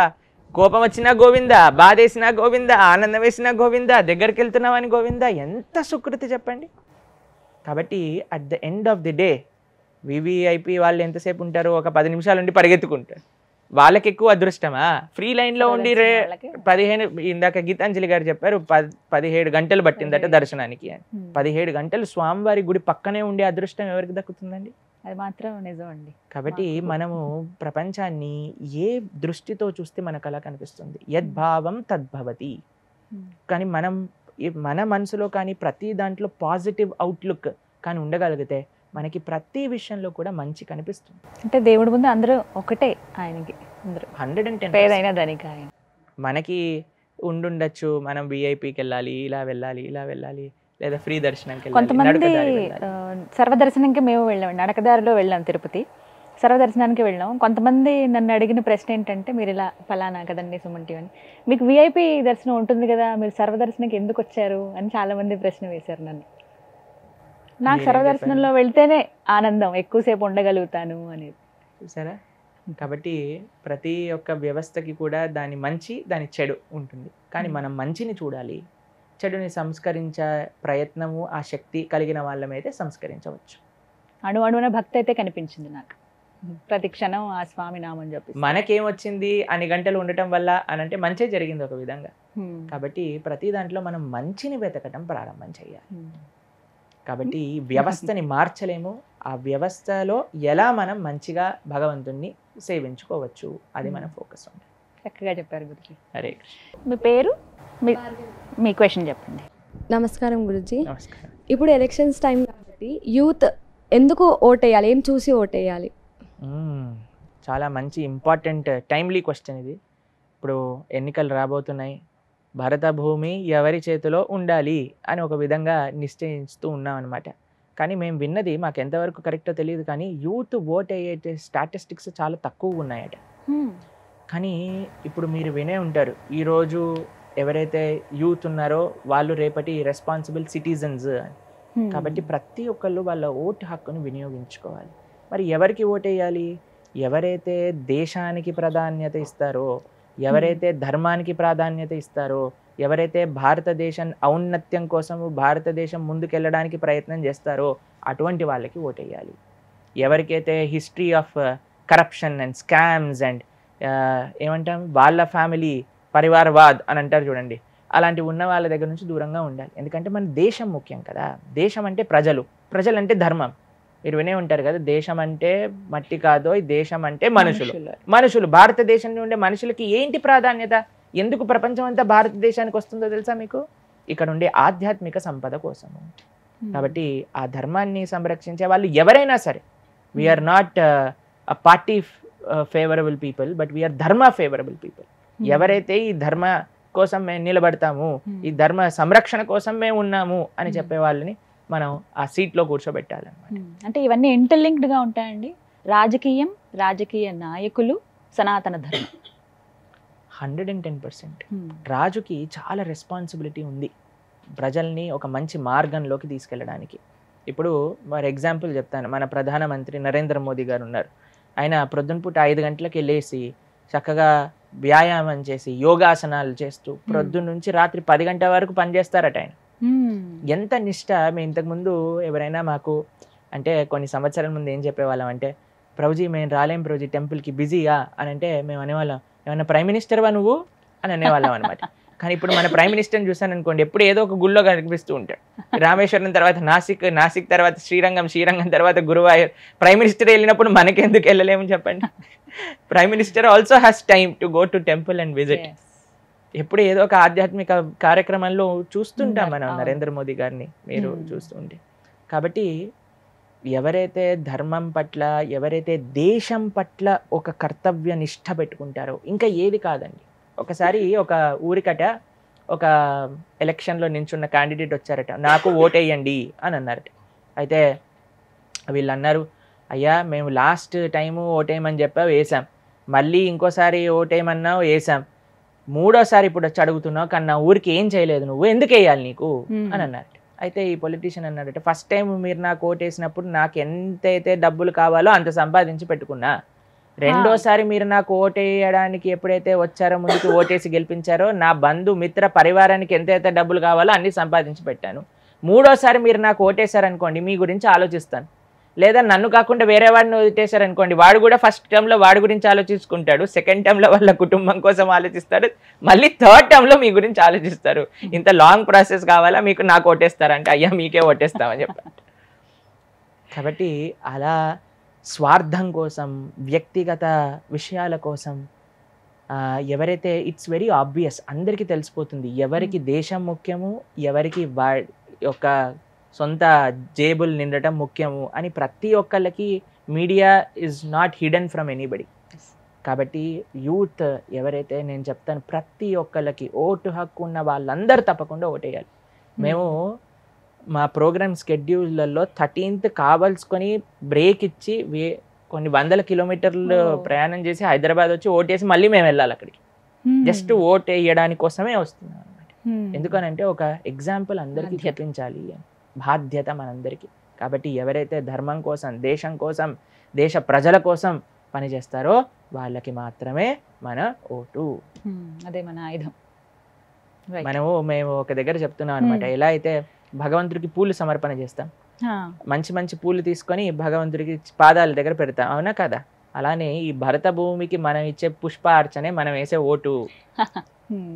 కోపం వచ్చినా గోవింద, బాధ వేసినా గోవింద, ఆనందం వేసినా గోవింద, దగ్గరికి వెళ్తున్నామని గోవింద. ఎంత సుకృతి చెప్పండి. కాబట్టి at the end of the day VVIP వాళ్ళు ఎంతసేపు ఉంటారు? ఒక 10 నిమిషాలు ఉండి పరిగెత్తుకుంటారు. వాళ్ళకి ఎక్కువ అదృష్టమా? ఫ్రీ లైన్లో ఉండి 15, ఇందాక గీతాంజలి గారు చెప్పారు 17 గంటలు పట్టిందట దర్శనానికి అని. 17 గంటలు స్వామివారి గుడి పక్కనే ఉండే అదృష్టం ఎవరికి దక్కుతుందండి? అది మాత్రం నిజం అండి. కాబట్టి మనము ప్రపంచాన్ని ఏ దృష్టితో చూస్తే మనకు అలా కనిపిస్తుంది. యద్భావం తద్భవతి. కానీ మన మనసులో కానీ ప్రతి దాంట్లో పాజిటివ్ అవుట్లుక్ కానీ ఉండగలిగితే మనకి ప్రతి విషయంలో కూడా మంచి కనిపిస్తుంది. అంటే దేవుడి ముందు అందరూ ఒకటే, ఆయనకి అందరూ 110 పేదైనా దానికి ఆయన. మనకి ఉండుండొచ్చు మనం విఐపికి వెళ్ళాలి, ఇలా వెళ్ళాలి, లేదా ఫ్రీ దర్శనంకి వెళ్ళాలి. కొంతమంది సర్వదర్శనంకి మేము వెళ్ళామండి, నడకదారిలో వెళ్ళాం తిరుపతి, సర్వదర్శనానికి వెళ్ళాం. కొంతమంది నన్ను అడిగిన ప్రశ్న ఏంటంటే, మీరు ఇలా ఫలానా కదండి సుమన్ టీవీ అని, మీకు విఐపి దర్శనం ఉంటుంది కదా, మీరు సర్వదర్శనంకి ఎందుకు వచ్చారు అని చాలామంది ప్రశ్న వేశారు నన్ను. నాకు సర్వదర్శనంలో వెళ్తేనే ఆనందం, ఎక్కువసేపు ఉండగలుగుతాను అనేది. చూసారా? కాబట్టి ప్రతి ఒక్క వ్యవస్థకి కూడా దాని మంచి దాని చెడు ఉంటుంది, కానీ మనం మంచిని చూడాలి, చెడుని సంస్కరించే ప్రయత్నము ఆ శక్తి కలిగిన వాళ్ళమైతే సంస్కరించవచ్చు. అణువణువున భక్తి అయితే కనిపించింది నాకు, ప్రతి క్షణం ఆ స్వామి నామం చెప్పి. మనకేమొచ్చింది అన్ని గంటలు ఉండటం వల్ల అని అంటే మంచి జరిగింది ఒక విధంగా. కాబట్టి ప్రతి దాంట్లో మనం మంచిని వెతకటం ప్రారంభం చేయాలి. కాబట్టి వ్యవస్థని మార్చలేము, ఆ వ్యవస్థలో ఎలా మనం మంచిగా భగవంతుణ్ణి సేవించుకోవచ్చు, అది మన ఫోకస్ ఉంటుంది. చక్కగా చెప్పారు గురుజీ. హరే మీ పేరు, మీ క్వశ్చన్ చెప్పండి. నమస్కారం గురుజీ. నమస్కారం. ఇప్పుడు ఎలక్షన్స్ టైం కాబట్టి యూత్ ఎందుకు ఓటేయాలి, ఏం చూసి ఓటేయాలి? చాలా మంచి ఇంపార్టెంట్ టైమ్లీ క్వశ్చన్ ఇది. ఇప్పుడు ఎన్నికలు రాబోతున్నాయి, భారత భూమి ఎవరి చేతిలో ఉండాలి అని ఒక విధంగా నిశ్చయిస్తూ ఉన్నాం అనమాట. కానీ మేము విన్నది మాకు ఎంతవరకు కరెక్టో తెలియదు, కానీ యూత్ ఓట్ అయ్యే స్టాటిస్టిక్స్ చాలా తక్కువ ఉన్నాయట. కానీ ఇప్పుడు మీరు వినే ఉంటారు, ఈరోజు ఎవరైతే యూత్ ఉన్నారో వాళ్ళు రేపటి రెస్పాన్సిబుల్ సిటిజన్స్ అని. కాబట్టి ప్రతి ఒక్కళ్ళు వాళ్ళ ఓటు హక్కును వినియోగించుకోవాలి. మరి ఎవరికి ఓటేయాలి? ఎవరైతే దేశానికి ప్రాధాన్యత ఇస్తారో, ఎవరైతే ధర్మానికి ప్రాధాన్యత ఇస్తారో, ఎవరైతే భారతదేశం ఔన్నత్యం కోసం భారతదేశం ముందుకెళ్ళడానికి ప్రయత్నం చేస్తారో అటువంటి వాళ్ళకి ఓటేయాలి. ఎవరికైతే history of corruption and scams and ఏమంటాం వాళ్ళ ఫ్యామిలీ పరివారవాద్ అని అంటారు చూడండి, అలాంటివి ఉన్న వాళ్ళ దగ్గర నుంచి దూరంగా ఉండాలి. ఎందుకంటే మన దేశం ముఖ్యం కదా. దేశం అంటే ప్రజలు, ప్రజలు అంటే ధర్మం. మీరు వినే ఉంటారు కదా, దేశం అంటే మట్టి కాదో, దేశం అంటే మనుషులు. మనుషులు భారతదేశంలో ఉండే మనుషులకి ఏంటి ప్రాధాన్యత? ఎందుకు ప్రపంచం అంతా భారతదేశానికి వస్తుందో తెలుసా మీకు? ఇక్కడ ఉండే ఆధ్యాత్మిక సంపద కోసము. కాబట్టి ఆ ధర్మాన్ని సంరక్షించే వాళ్ళు ఎవరైనా సరే, we are not a party favourable people, but we are dharma favourable people. ఎవరైతే ఈ ధర్మ కోసం మేము నిలబడతాము, ఈ ధర్మ సంరక్షణ కోసం మేము ఉన్నాము అని చెప్పే వాళ్ళని మనం ఆ సీట్లో కూర్చోబెట్టాలన్నమాట. అంటే ఇవన్నీ ఇంటర్లింక్డ్గా ఉంటాయండి. రాజకీయం, రాజకీయ నాయకులు, సనాతన ధర్మం 110%. రాజుకి చాలా రెస్పాన్సిబిలిటీ ఉంది ప్రజల్ని ఒక మంచి మార్గంలోకి తీసుకెళ్ళడానికి. ఇప్పుడు మరి ఎగ్జాంపుల్ చెప్తాను, మన ప్రధానమంత్రి నరేంద్ర మోదీ గారు ఉన్నారు. ఆయన ప్రొద్దునపూట 5 గంటలకు వెళ్ళేసి చక్కగా వ్యాయామం చేసి యోగాసనాలు చేస్తూ ప్రొద్దున నుంచి రాత్రి 10 గంటల వరకు పనిచేస్తారట ఆయన. ఎంత నిష్ట! మేము ఇంతకుముందు ఎవరైనా మాకు అంటే కొన్ని సంవత్సరాల ముందు ఏం చెప్పేవాళ్ళం అంటే, ప్రభుజీ మేము రాలేం ప్రభుజీ టెంపుల్కి, బిజీగా అని అంటే మేము అనేవాళ్ళం, ఏమన్నా ప్రైమ్ మినిస్టర్వా నువ్వు అని అనేవాళ్ళం అనమాట. కానీ ఇప్పుడు మన ప్రైమ్ మినిస్టర్ని చూసాను అనుకోండి, ఎప్పుడు ఏదో ఒక గుళ్ళో కనిపిస్తూ ఉంటాడు. రామేశ్వరం తర్వాత నాసిక్, నాసిక్ తర్వాత శ్రీరంగం, శ్రీరంగం తర్వాత గురువాయూర్. ప్రైమ్ మినిస్టర్ వెళ్ళినప్పుడు మనకెందుకు వెళ్ళలేము చెప్పండి? Prime minister also has time to go to temple and visit. ఎప్పుడు ఏదో ఒక ఆధ్యాత్మిక కార్యక్రమంలో చూస్తుంటాం మనం నరేంద్ర మోదీ గారిని, మీరు చూస్తుంటే. కాబట్టి ఎవరైతే ధర్మం పట్ల, ఎవరైతే దేశం పట్ల ఒక కర్తవ్య నిష్ఠ పెట్టుకుంటారో ఇంకా ఏది కాదండి. ఒకసారి ఒక ఊరికట ఒక ఎలక్షన్లో నించున్న క్యాండిడేట్ వచ్చారట, నాకు ఓటేయండి అని అన్నారట. అయితే వీళ్ళు అన్నారు, అయ్యా మేము లాస్ట్ టైము ఓటేయమని చెప్పావు, వేసాం, మళ్ళీ ఇంకోసారి ఓటేయమన్నావు, వేసాం, మూడోసారి ఇప్పుడు వచ్చి అడుగుతున్నావు, కానీ నా ఊరికి ఏం చేయలేదు, నువ్వు ఎందుకు వేయాలి నీకు అని అన్నారట. అయితే ఈ పొలిటీషియన్ అన్నారట, ఫస్ట్ టైం మీరు నాకు ఓటేసినప్పుడు నాకు ఎంతైతే డబ్బులు కావాలో అంత సంపాదించి పెట్టుకున్నా, రెండోసారి మీరు నాకు ఓటేయడానికి ఎప్పుడైతే వచ్చారో, ముందుకు ఓటేసి గెలిపించారో, నా బంధు మిత్ర పరివారానికి ఎంతైతే డబ్బులు కావాలో అన్ని సంపాదించి పెట్టాను, మూడోసారి మీరు నాకు ఓటేశారనుకోండి మీ గురించి ఆలోచిస్తాను, లేదా నన్ను కాకుండా వేరే వాడిని ఓటేశారనుకోండి వాడు కూడా ఫస్ట్ టర్మ్లో వాడి గురించి ఆలోచించుకుంటాడు, సెకండ్ టర్మ్లో వాళ్ళ కుటుంబం కోసం ఆలోచిస్తాడు, మళ్ళీ థర్డ్ టర్మ్లో మీ గురించి ఆలోచిస్తారు. ఇంత లాంగ్ ప్రాసెస్ కావాలా మీకు, నాకు ఓటేస్తారంటే అయ్యా మీకే ఓటేస్తామని చెప్పారు. కాబట్టి అలా స్వార్థం కోసం, వ్యక్తిగత విషయాల కోసం ఎవరైతే, ఇట్స్ వెరీ ఆబ్వియస్, అందరికీ తెలిసిపోతుంది ఎవరికి దేశం ముఖ్యము, ఎవరికి యొక్క సొంత జేబులు నిండటం ముఖ్యము అని. ప్రతి ఒక్కళ్ళకి media is not hidden from anybody. కాబట్టి యూత్ ఎవరైతే, నేను చెప్తాను ప్రతి ఒక్కళ్ళకి ఓటు హక్కు ఉన్న వాళ్ళందరూ తప్పకుండా ఓటేయాలి. మేము మా ప్రోగ్రామ్ స్కెడ్యూల్లలో 13th కావాల్సుకొని బ్రేక్ ఇచ్చి కొన్ని 100 కిలోమీటర్లు ప్రయాణం చేసి హైదరాబాద్ వచ్చి ఓటేసి మళ్ళీ మేము వెళ్ళాలి అక్కడికి, జస్ట్ ఓట్ వేయడానికి కోసమే వస్తున్నాం అనమాట. ఎందుకనంటే ఒక ఎగ్జాంపుల్ అందరికీ చూపించాలి, బాధ్యత మనందరికీ. కాబట్టి ఎవరైతే ధర్మం కోసం, దేశం కోసం, దేశ ప్రజల కోసం పనిచేస్తారో వాళ్ళకి మాత్రమే మన ఓటు. అదే మన ఆయుధం. మేము ఒక దగ్గర చెప్తున్నాం అనమాట, ఎలా అయితే భగవంతుడికి పూలు సమర్పణ చేస్తాం, మంచి మంచి పూలు తీసుకొని భగవంతుడికి పాదాల దగ్గర పెడతాం, అవునా కదా? అలానే ఈ భరత భూమికి మనం ఇచ్చే పుష్పార్చనే మనం వేసే ఓటు.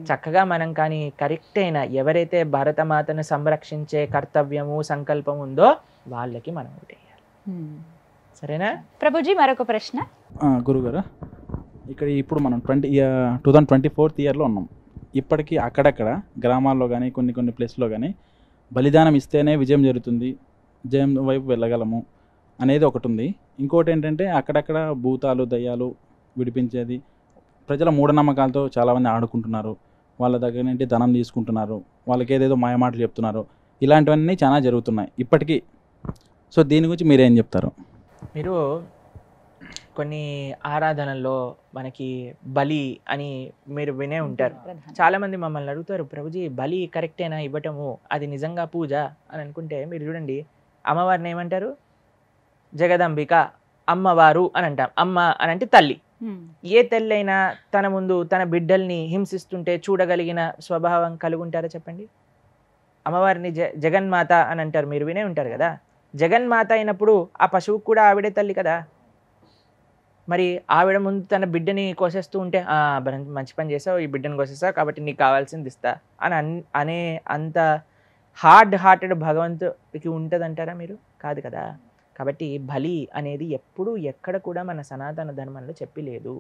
చక్కగా మనం కానీ కరెక్ట్ అయిన ఎవరైతే భారతమాతను సంరక్షించే కర్తవ్యము, సంకల్పం ఉందో వాళ్ళకి మనం ఓటేయాలి. సరేనా ప్రభుజీ? మరొక ప్రశ్న గురుగారు, ఇక్కడ ఇప్పుడు మనం 2024th ఇయర్లో ఉన్నాం. ఇప్పటికీ అక్కడక్కడ గ్రామాల్లో కానీ కొన్ని ప్లేస్లో కానీ బలిదానం ఇస్తేనే విజయం జరుగుతుంది, విజయం వైపు వెళ్ళగలము, అనేది ఒకటి ఉంది. ఇంకోటి ఏంటంటే అక్కడక్కడ భూతాలు దయ్యాలు విడిపించేది, ప్రజల మూఢనమ్మకాలతో చాలామంది ఆడుకుంటున్నారు, వాళ్ళ దగ్గర నుండి ధనం తీసుకుంటున్నారు, వాళ్ళకి ఏదేదో మాయమాటలు చెప్తున్నారు, ఇలాంటివన్నీ చాలా జరుగుతున్నాయి ఇప్పటికీ. సో దీని గురించి మీరేం చెప్తారు? మీరు కొన్ని ఆరాధనల్లో మనకి బలి అని మీరు వినే ఉంటారు. చాలామంది మమ్మల్ని అడుగుతారు, ప్రభుజీ బలి కరెక్టేనా ఇవ్వటము, అది నిజంగా పూజ అని అనుకుంటే మీరు చూడండి, అమ్మవారిని ఏమంటారు? జగదంబిక, అమ్మవారు అని అంటాం. అమ్మ అని అంటే తల్లి. ఏ తల్లి అయినా తన ముందు తన బిడ్డల్ని హింసిస్తుంటే చూడగలిగిన స్వభావం కలిగి ఉంటారా చెప్పండి? అమ్మవారిని జగన్మాత అని అంటారు, మీరు వినే ఉంటారు కదా. జగన్మాత అయినప్పుడు ఆ పశువుకు కూడా ఆవిడే తల్లి కదా. మరి ఆవిడ ముందు తన బిడ్డని కోసేస్తూ ఉంటే మంచి పని చేసావు, ఈ బిడ్డని కోసేసావు కాబట్టి నీకు కావాల్సింది ఇస్తా అని అనే అంత హార్టెడ్ భగవంతుడికి ఉంటుందంటారా మీరు? కాదు కదా. కాబట్టి బలి అనేది ఎప్పుడు ఎక్కడ కూడా మన సనాతన ధర్మంలో చెప్పలేదు.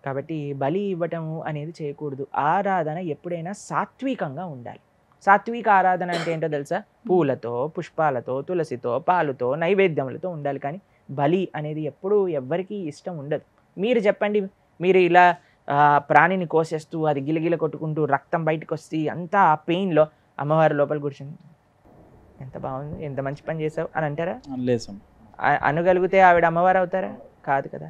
కాబట్టి బలి ఇవ్వటము అనేది చేయకూడదు. ఆరాధన ఎప్పుడైనా సాత్వికంగా ఉండాలి. సాత్విక ఆరాధన అంటే ఏంటో తెలుసా? పూలతో, పుష్పాలతో, తులసితో, పాలుతో, నైవేద్యములతో ఉండాలి. కానీ బలి అనేది ఎప్పుడూ ఎవ్వరికీ ఇష్టం ఉండదు. మీరు చెప్పండి, మీరు ఇలా ప్రాణిని కోసేస్తూ అది గిలగిల కొట్టుకుంటూ రక్తం బయటకు వస్తే అంతా ఆ పెయిన్లో అమ్మవారి లోపల కూర్చుంది, ఎంత బాగుంది, ఎంత మంచి పని చేసావు అని అంటారా? అనగలిగితే ఆవిడ అమ్మవారు అవుతారా? కాదు కదా.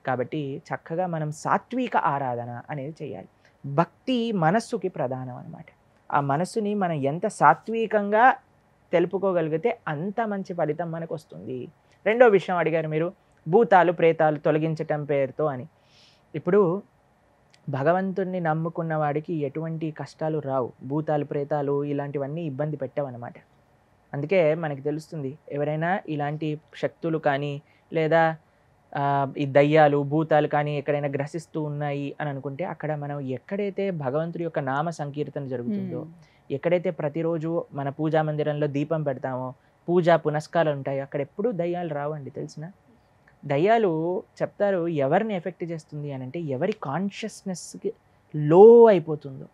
కాబట్టి చక్కగా మనం సాత్విక ఆరాధన అనేది చేయాలి. భక్తి మనస్సుకి ప్రధానం అన్నమాట. ఆ మనస్సుని మనం ఎంత సాత్వికంగా తెలుపుకోగలిగితే అంత మంచి ఫలితం మనకు వస్తుంది. రెండో విషయం అడిగారు మీరు, భూతాలు ప్రేతాలు తొలగించటం పేరుతో అని. ఇప్పుడు భగవంతుడిని నమ్ముకున్న వాడికి ఎటువంటి కష్టాలు రావు. భూతాలు ప్రేతాలు ఇలాంటివన్నీ ఇబ్బంది పెట్టవన్నమాట. అందుకే మనకి తెలుస్తుంది, ఎవరైనా ఇలాంటి శక్తులు కానీ లేదా ఈ దయ్యాలు భూతాలు కానీ ఎక్కడైనా గ్రసిస్తూ ఉన్నాయి అని అనుకుంటే అక్కడ మనం ఎక్కడైతే భగవంతుడి యొక్క నామ సంకీర్తన జరుగుతుందో, ఎక్కడైతే ప్రతిరోజు మన పూజా మందిరంలో దీపం పెడతామో, పూజా పునస్కారాలు ఉంటాయి, అక్కడ ఎప్పుడూ దయ్యాలు రావండి. తెలిసిన దయ్యాలు చెప్తారు ఎవరిని ఎఫెక్ట్ చేస్తుంది అని అంటే ఎవరి కాన్షియస్నెస్కి లో అయిపోతుందో.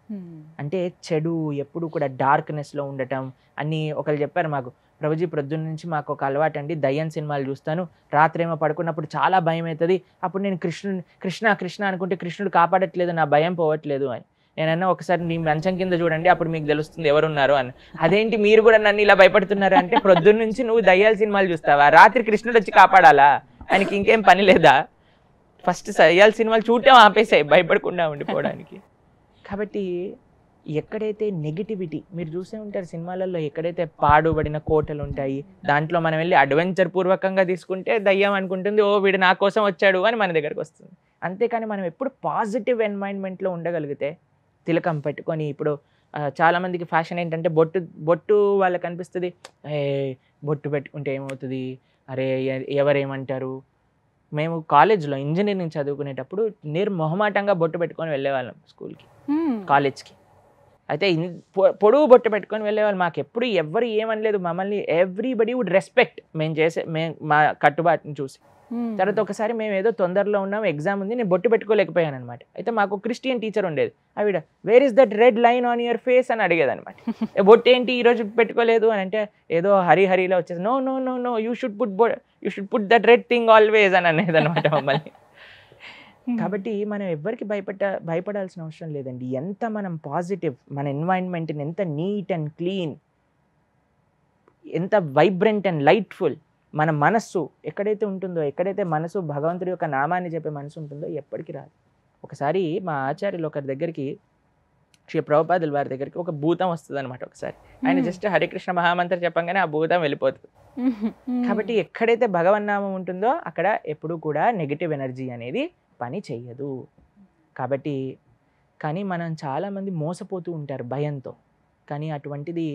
అంటే చెడు ఎప్పుడు కూడా డార్క్నెస్లో ఉండటం అన్నీ. ఒకరు చెప్పారు మాకు, ప్రభుజీ ప్రొద్దున నుంచి మాకు ఒక అలవాటు అండి, దయ్యం సినిమాలు చూస్తాను, రాత్రి ఏమో పడుకున్నప్పుడు చాలా భయం అవుతుంది, అప్పుడు నేను కృష్ణ కృష్ణ అనుకుంటే కృష్ణుడు కాపాడట్లేదు, నా భయం పోవట్లేదు అని. నేనన్నా ఒకసారి నీ మంచం కింద చూడండి, అప్పుడు మీకు తెలుస్తుంది ఎవరున్నారు అని. అదేంటి మీరు కూడా నన్ను ఇలా భయపడుతున్నారు అంటే, ప్రొద్దున నుంచి నువ్వు దయ్యాల సినిమాలు చూస్తావా, రాత్రి కృష్ణుడు వచ్చి కాపాడాలా, ఆయనకి ఇంకేం పని లేదా? ఫస్ట్ దయ్యాల సినిమాలు చూడటం ఆపేసాయి భయపడకుండా ఉండిపోవడానికి. కాబట్టి ఎక్కడైతే నెగిటివిటీ మీరు చూసే ఉంటారు సినిమాలలో, ఎక్కడైతే పాడుబడిన కోటలు ఉంటాయి, దాంట్లో మనం వెళ్ళి అడ్వెంచర్ పూర్వకంగా తీసుకుంటే దయ్యం అనుకుంటుంది, ఓ వీడు నా కోసం వచ్చాడు అని మన దగ్గరకు వస్తుంది. అంతేకాని మనం ఎప్పుడు పాజిటివ్ ఎన్వైరన్మెంట్లో ఉండగలిగితే, తిలకం పెట్టుకొని, ఇప్పుడు చాలామందికి ఫ్యాషన్ ఏంటంటే బొట్టు వాళ్ళకి అనిపిస్తుంది, బొట్టు పెట్టుకుంటే ఏమవుతుంది, అరే ఎవరేమంటారు. మేము కాలేజ్లో ఇంజనీరింగ్ చదువుకునేటప్పుడు నిర్మొహమాటంగా బొట్టు పెట్టుకొని వెళ్ళేవాళ్ళం స్కూల్కి, కాలేజ్కి. అయితే పొడుగు బొట్టు పెట్టుకొని వెళ్ళేవాళ్ళు. మాకు ఎప్పుడు ఎవరు ఏమనలేదు, మమ్మల్ని ఎవ్రీబడి వుడ్ రెస్పెక్ట్ మా కట్టుబాటుని చూసి. తర్వాత ఒకసారి మేము ఏదో తొందరలో ఉన్నాం, ఎగ్జామ్ ఉంది, నేను బొట్టు పెట్టుకోలేకపోయాను అనమాట. అయితే మాకు క్రిస్టియన్ టీచర్ ఉండేది, ఆవిడ where is that red line on your face అని అడిగేది అనమాట. బొట్టు ఏంటి ఈరోజు పెట్టుకోలేదు అని అంటే, ఏదో హరిలో వచ్చేసి no no no no you should put that red thing always అని అనేది అనమాట మమ్మల్ని. కాబట్టి మనం ఎవ్వరికి భయపడాల్సిన అవసరం లేదండి. ఎంత మనం పాజిటివ్, మన ఎన్వైరన్మెంట్ని ఎంత నీట్ అండ్ క్లీన్, ఎంత వైబ్రెంట్ అండ్ లైట్ఫుల్ మన మనస్సు ఎక్కడైతే ఉంటుందో, ఎక్కడైతే మనసు భగవంతుడి యొక్క నామాన్ని చెప్పే మనసు ఉంటుందో ఎప్పటికీ రాదు. ఒకసారి మా ఆచార్యులు ఒకరి దగ్గరికి, శ్రీ ప్రభుపాదుల వారి దగ్గరికి ఒక భూతం వస్తుంది అనమాట. ఒకసారి ఆయన జస్ట్ హరికృష్ణ మహామంత్రం చెప్పంగానే ఆ భూతం వెళ్ళిపోతుంది. కాబట్టి ఎక్కడైతే భగవన్నామం ఉంటుందో అక్కడ ఎప్పుడు కూడా నెగిటివ్ ఎనర్జీ అనేది పని చెయ్యదు. కాబట్టి కానీ మనం చాలామంది మోసపోతూ ఉంటారు భయంతో. కానీ అటువంటిది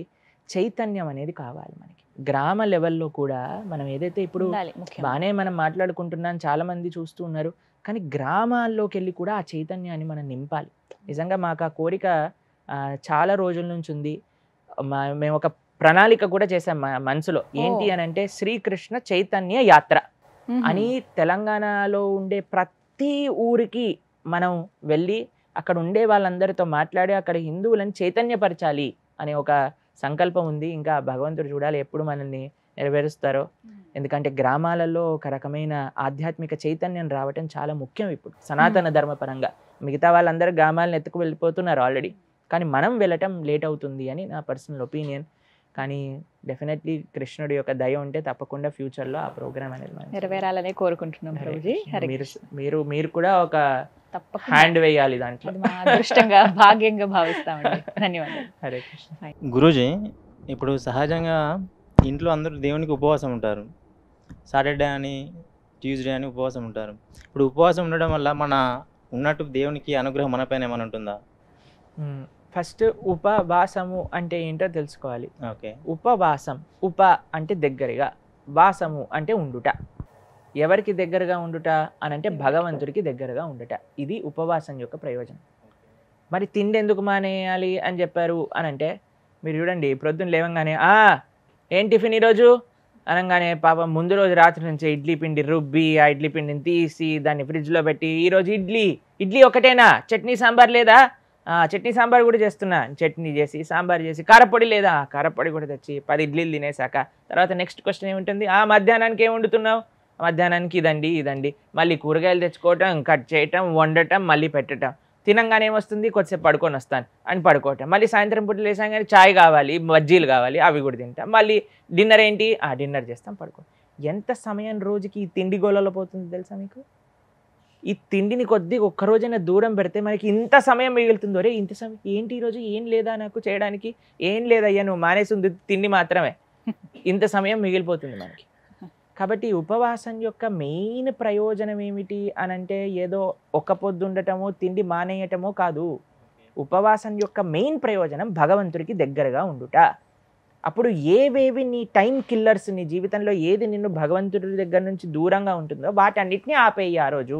చైతన్యం అనేది కావాలి మనకి. గ్రామ లెవెల్లో కూడా మనం ఏదైతే ఇప్పుడు బాగానే మనం మాట్లాడుకుంటున్నాం, చాలామంది చూస్తూ ఉన్నారు, కానీ గ్రామాల్లోకి వెళ్ళి కూడా ఆ చైతన్యాన్ని మనం నింపాలి. నిజంగా మాకు ఆ కోరిక చాలా రోజుల నుంచి ఉంది. మేము ఒక ప్రణాళిక కూడా చేసాం మా మనసులో. ఏంటి అని అంటే శ్రీకృష్ణ చైతన్య యాత్ర అని తెలంగాణలో ఉండే ప్రతి ఊరికి మనం వెళ్ళి అక్కడ ఉండే వాళ్ళందరితో మాట్లాడి అక్కడ హిందువులను చైతన్యపరచాలి అనే ఒక సంకల్పం ఉంది. ఇంకా భగవంతుడు చూడాలి ఎప్పుడు మనల్ని నెరవేరుస్తారో. ఎందుకంటే గ్రామాలలో ఒక రకమైన ఆధ్యాత్మిక చైతన్యం రావటం చాలా ముఖ్యం ఇప్పుడు సనాతన ధర్మపరంగా. మిగతా వాళ్ళందరూ గ్రామాలను ఎత్తుకు వెళ్ళిపోతున్నారు ఆల్రెడీ, కానీ మనం వెళ్ళటం లేట్ అవుతుంది అని నా పర్సనల్ ఒపీనియన్. కానీ డెఫినెట్లీ కృష్ణుడి యొక్క దయ ఉంటే తప్పకుండా ఫ్యూచర్లో ఆ ప్రోగ్రామ్ అనేది నెరవేరాలనే కోరుకుంటున్నాం ప్రభుజీ. మీరు కూడా ఒక తప్పకుండా హ్యాండ్ వేయాలి దాంట్లో. అది మా అదృష్టంగా భాగ్యంగా భావిస్తామండి. ధన్యవాదాలు. హరే కృష్ణ. గురూజీ, ఇప్పుడు సహజంగా ఇంట్లో అందరూ దేవునికి ఉపవాసం ఉంటారు. సాటర్డే అని ట్యూస్డే అని ఉపవాసం ఉంటారు. ఇప్పుడు ఉపవాసం ఉండడం వల్ల మన ఉన్నట్టు దేవునికి అనుగ్రహం మనపైన ఏమైనా ఉంటుందా? ఫస్ట్ ఉపవాసము అంటే ఏంటో తెలుసుకోవాలి. ఓకే. ఉపవాసం, ఉప అంటే దగ్గరగా, వాసము అంటే ఉండుట. ఎవరికి దగ్గరగా ఉండుట అని అంటే భగవంతుడికి దగ్గరగా ఉండుట. ఇది ఉపవాసం యొక్క ప్రయోజనం. మరి తిండి ఎందుకు మానేయాలి అని చెప్పారు అని అంటే, మీరు చూడండి ప్రొద్దున లేవంగానే ఏం టిఫిన్ ఈరోజు అనగానే పాపం ముందు రోజు రాత్రి నుంచి ఇడ్లీ పిండి రుబ్బి ఆ ఇడ్లీ పిండిని తీసి దాన్ని ఫ్రిడ్జ్లో పెట్టి ఈరోజు ఇడ్లీ ఒకటేనా, చట్నీ సాంబార్ లేదా, చట్నీ సాంబార్ కూడా చేస్తున్నా, చట్నీ చేసి సాంబార్ చేసి, కారపొడి లేదా, కారపొడి కూడా తెచ్చి 10 ఇడ్లీలు తినేసాక తర్వాత నెక్స్ట్ క్వశ్చన్ ఏముంటుంది, మధ్యాహ్నానికి ఏం వండుతున్నావు, మధ్యాహ్నానికి ఇదండి, మళ్ళీ కూరగాయలు తెచ్చుకోవటం, కట్ చేయటం, వండటం, మళ్ళీ పెట్టడం, తినంగానే ఏమొస్తుంది, కొద్దిసేపు పడుకొని వస్తాను అని పడుకోవటం, మళ్ళీ సాయంత్రం పూట లేసాం కానీ చాయ్ కావాలి, బజ్జీలు కావాలి, అవి కూడా తింటాం, మళ్ళీ డిన్నర్ ఏంటి, డిన్నర్ చేస్తాం, పడుకో. ఎంత సమయం రోజుకి ఈ తిండి గోలలో పోతుంది తెలుసా మీకు? ఈ తిండిని కొద్దిగా ఒక్కరోజైనా దూరం పెడితే మనకి ఇంత సమయం మిగులుతుందో. రే ఇంత సమయం ఏంటి, ఈరోజు ఏం లేదా నాకు చేయడానికి, ఏం లేదయ్యా నువ్వు మానేసింది తిండి మాత్రమే, ఇంత సమయం మిగిలిపోతుంది మనకి. కాబట్టి ఉపవాసం యొక్క మెయిన్ ప్రయోజనం ఏమిటి అని అంటే ఏదో ఒక పొద్దు ఉండటమో తిండి మానేయటమో కాదు. ఉపవాసం యొక్క మెయిన్ ప్రయోజనం భగవంతుడికి దగ్గరగా ఉండుట. అప్పుడు ఏవేవి నీ టైం కిల్లర్స్, నీ జీవితంలో ఏది నిన్ను భగవంతుడి దగ్గర నుంచి దూరంగా ఉంటుందో వాటన్నిటిని ఆపేయి ఆ రోజు.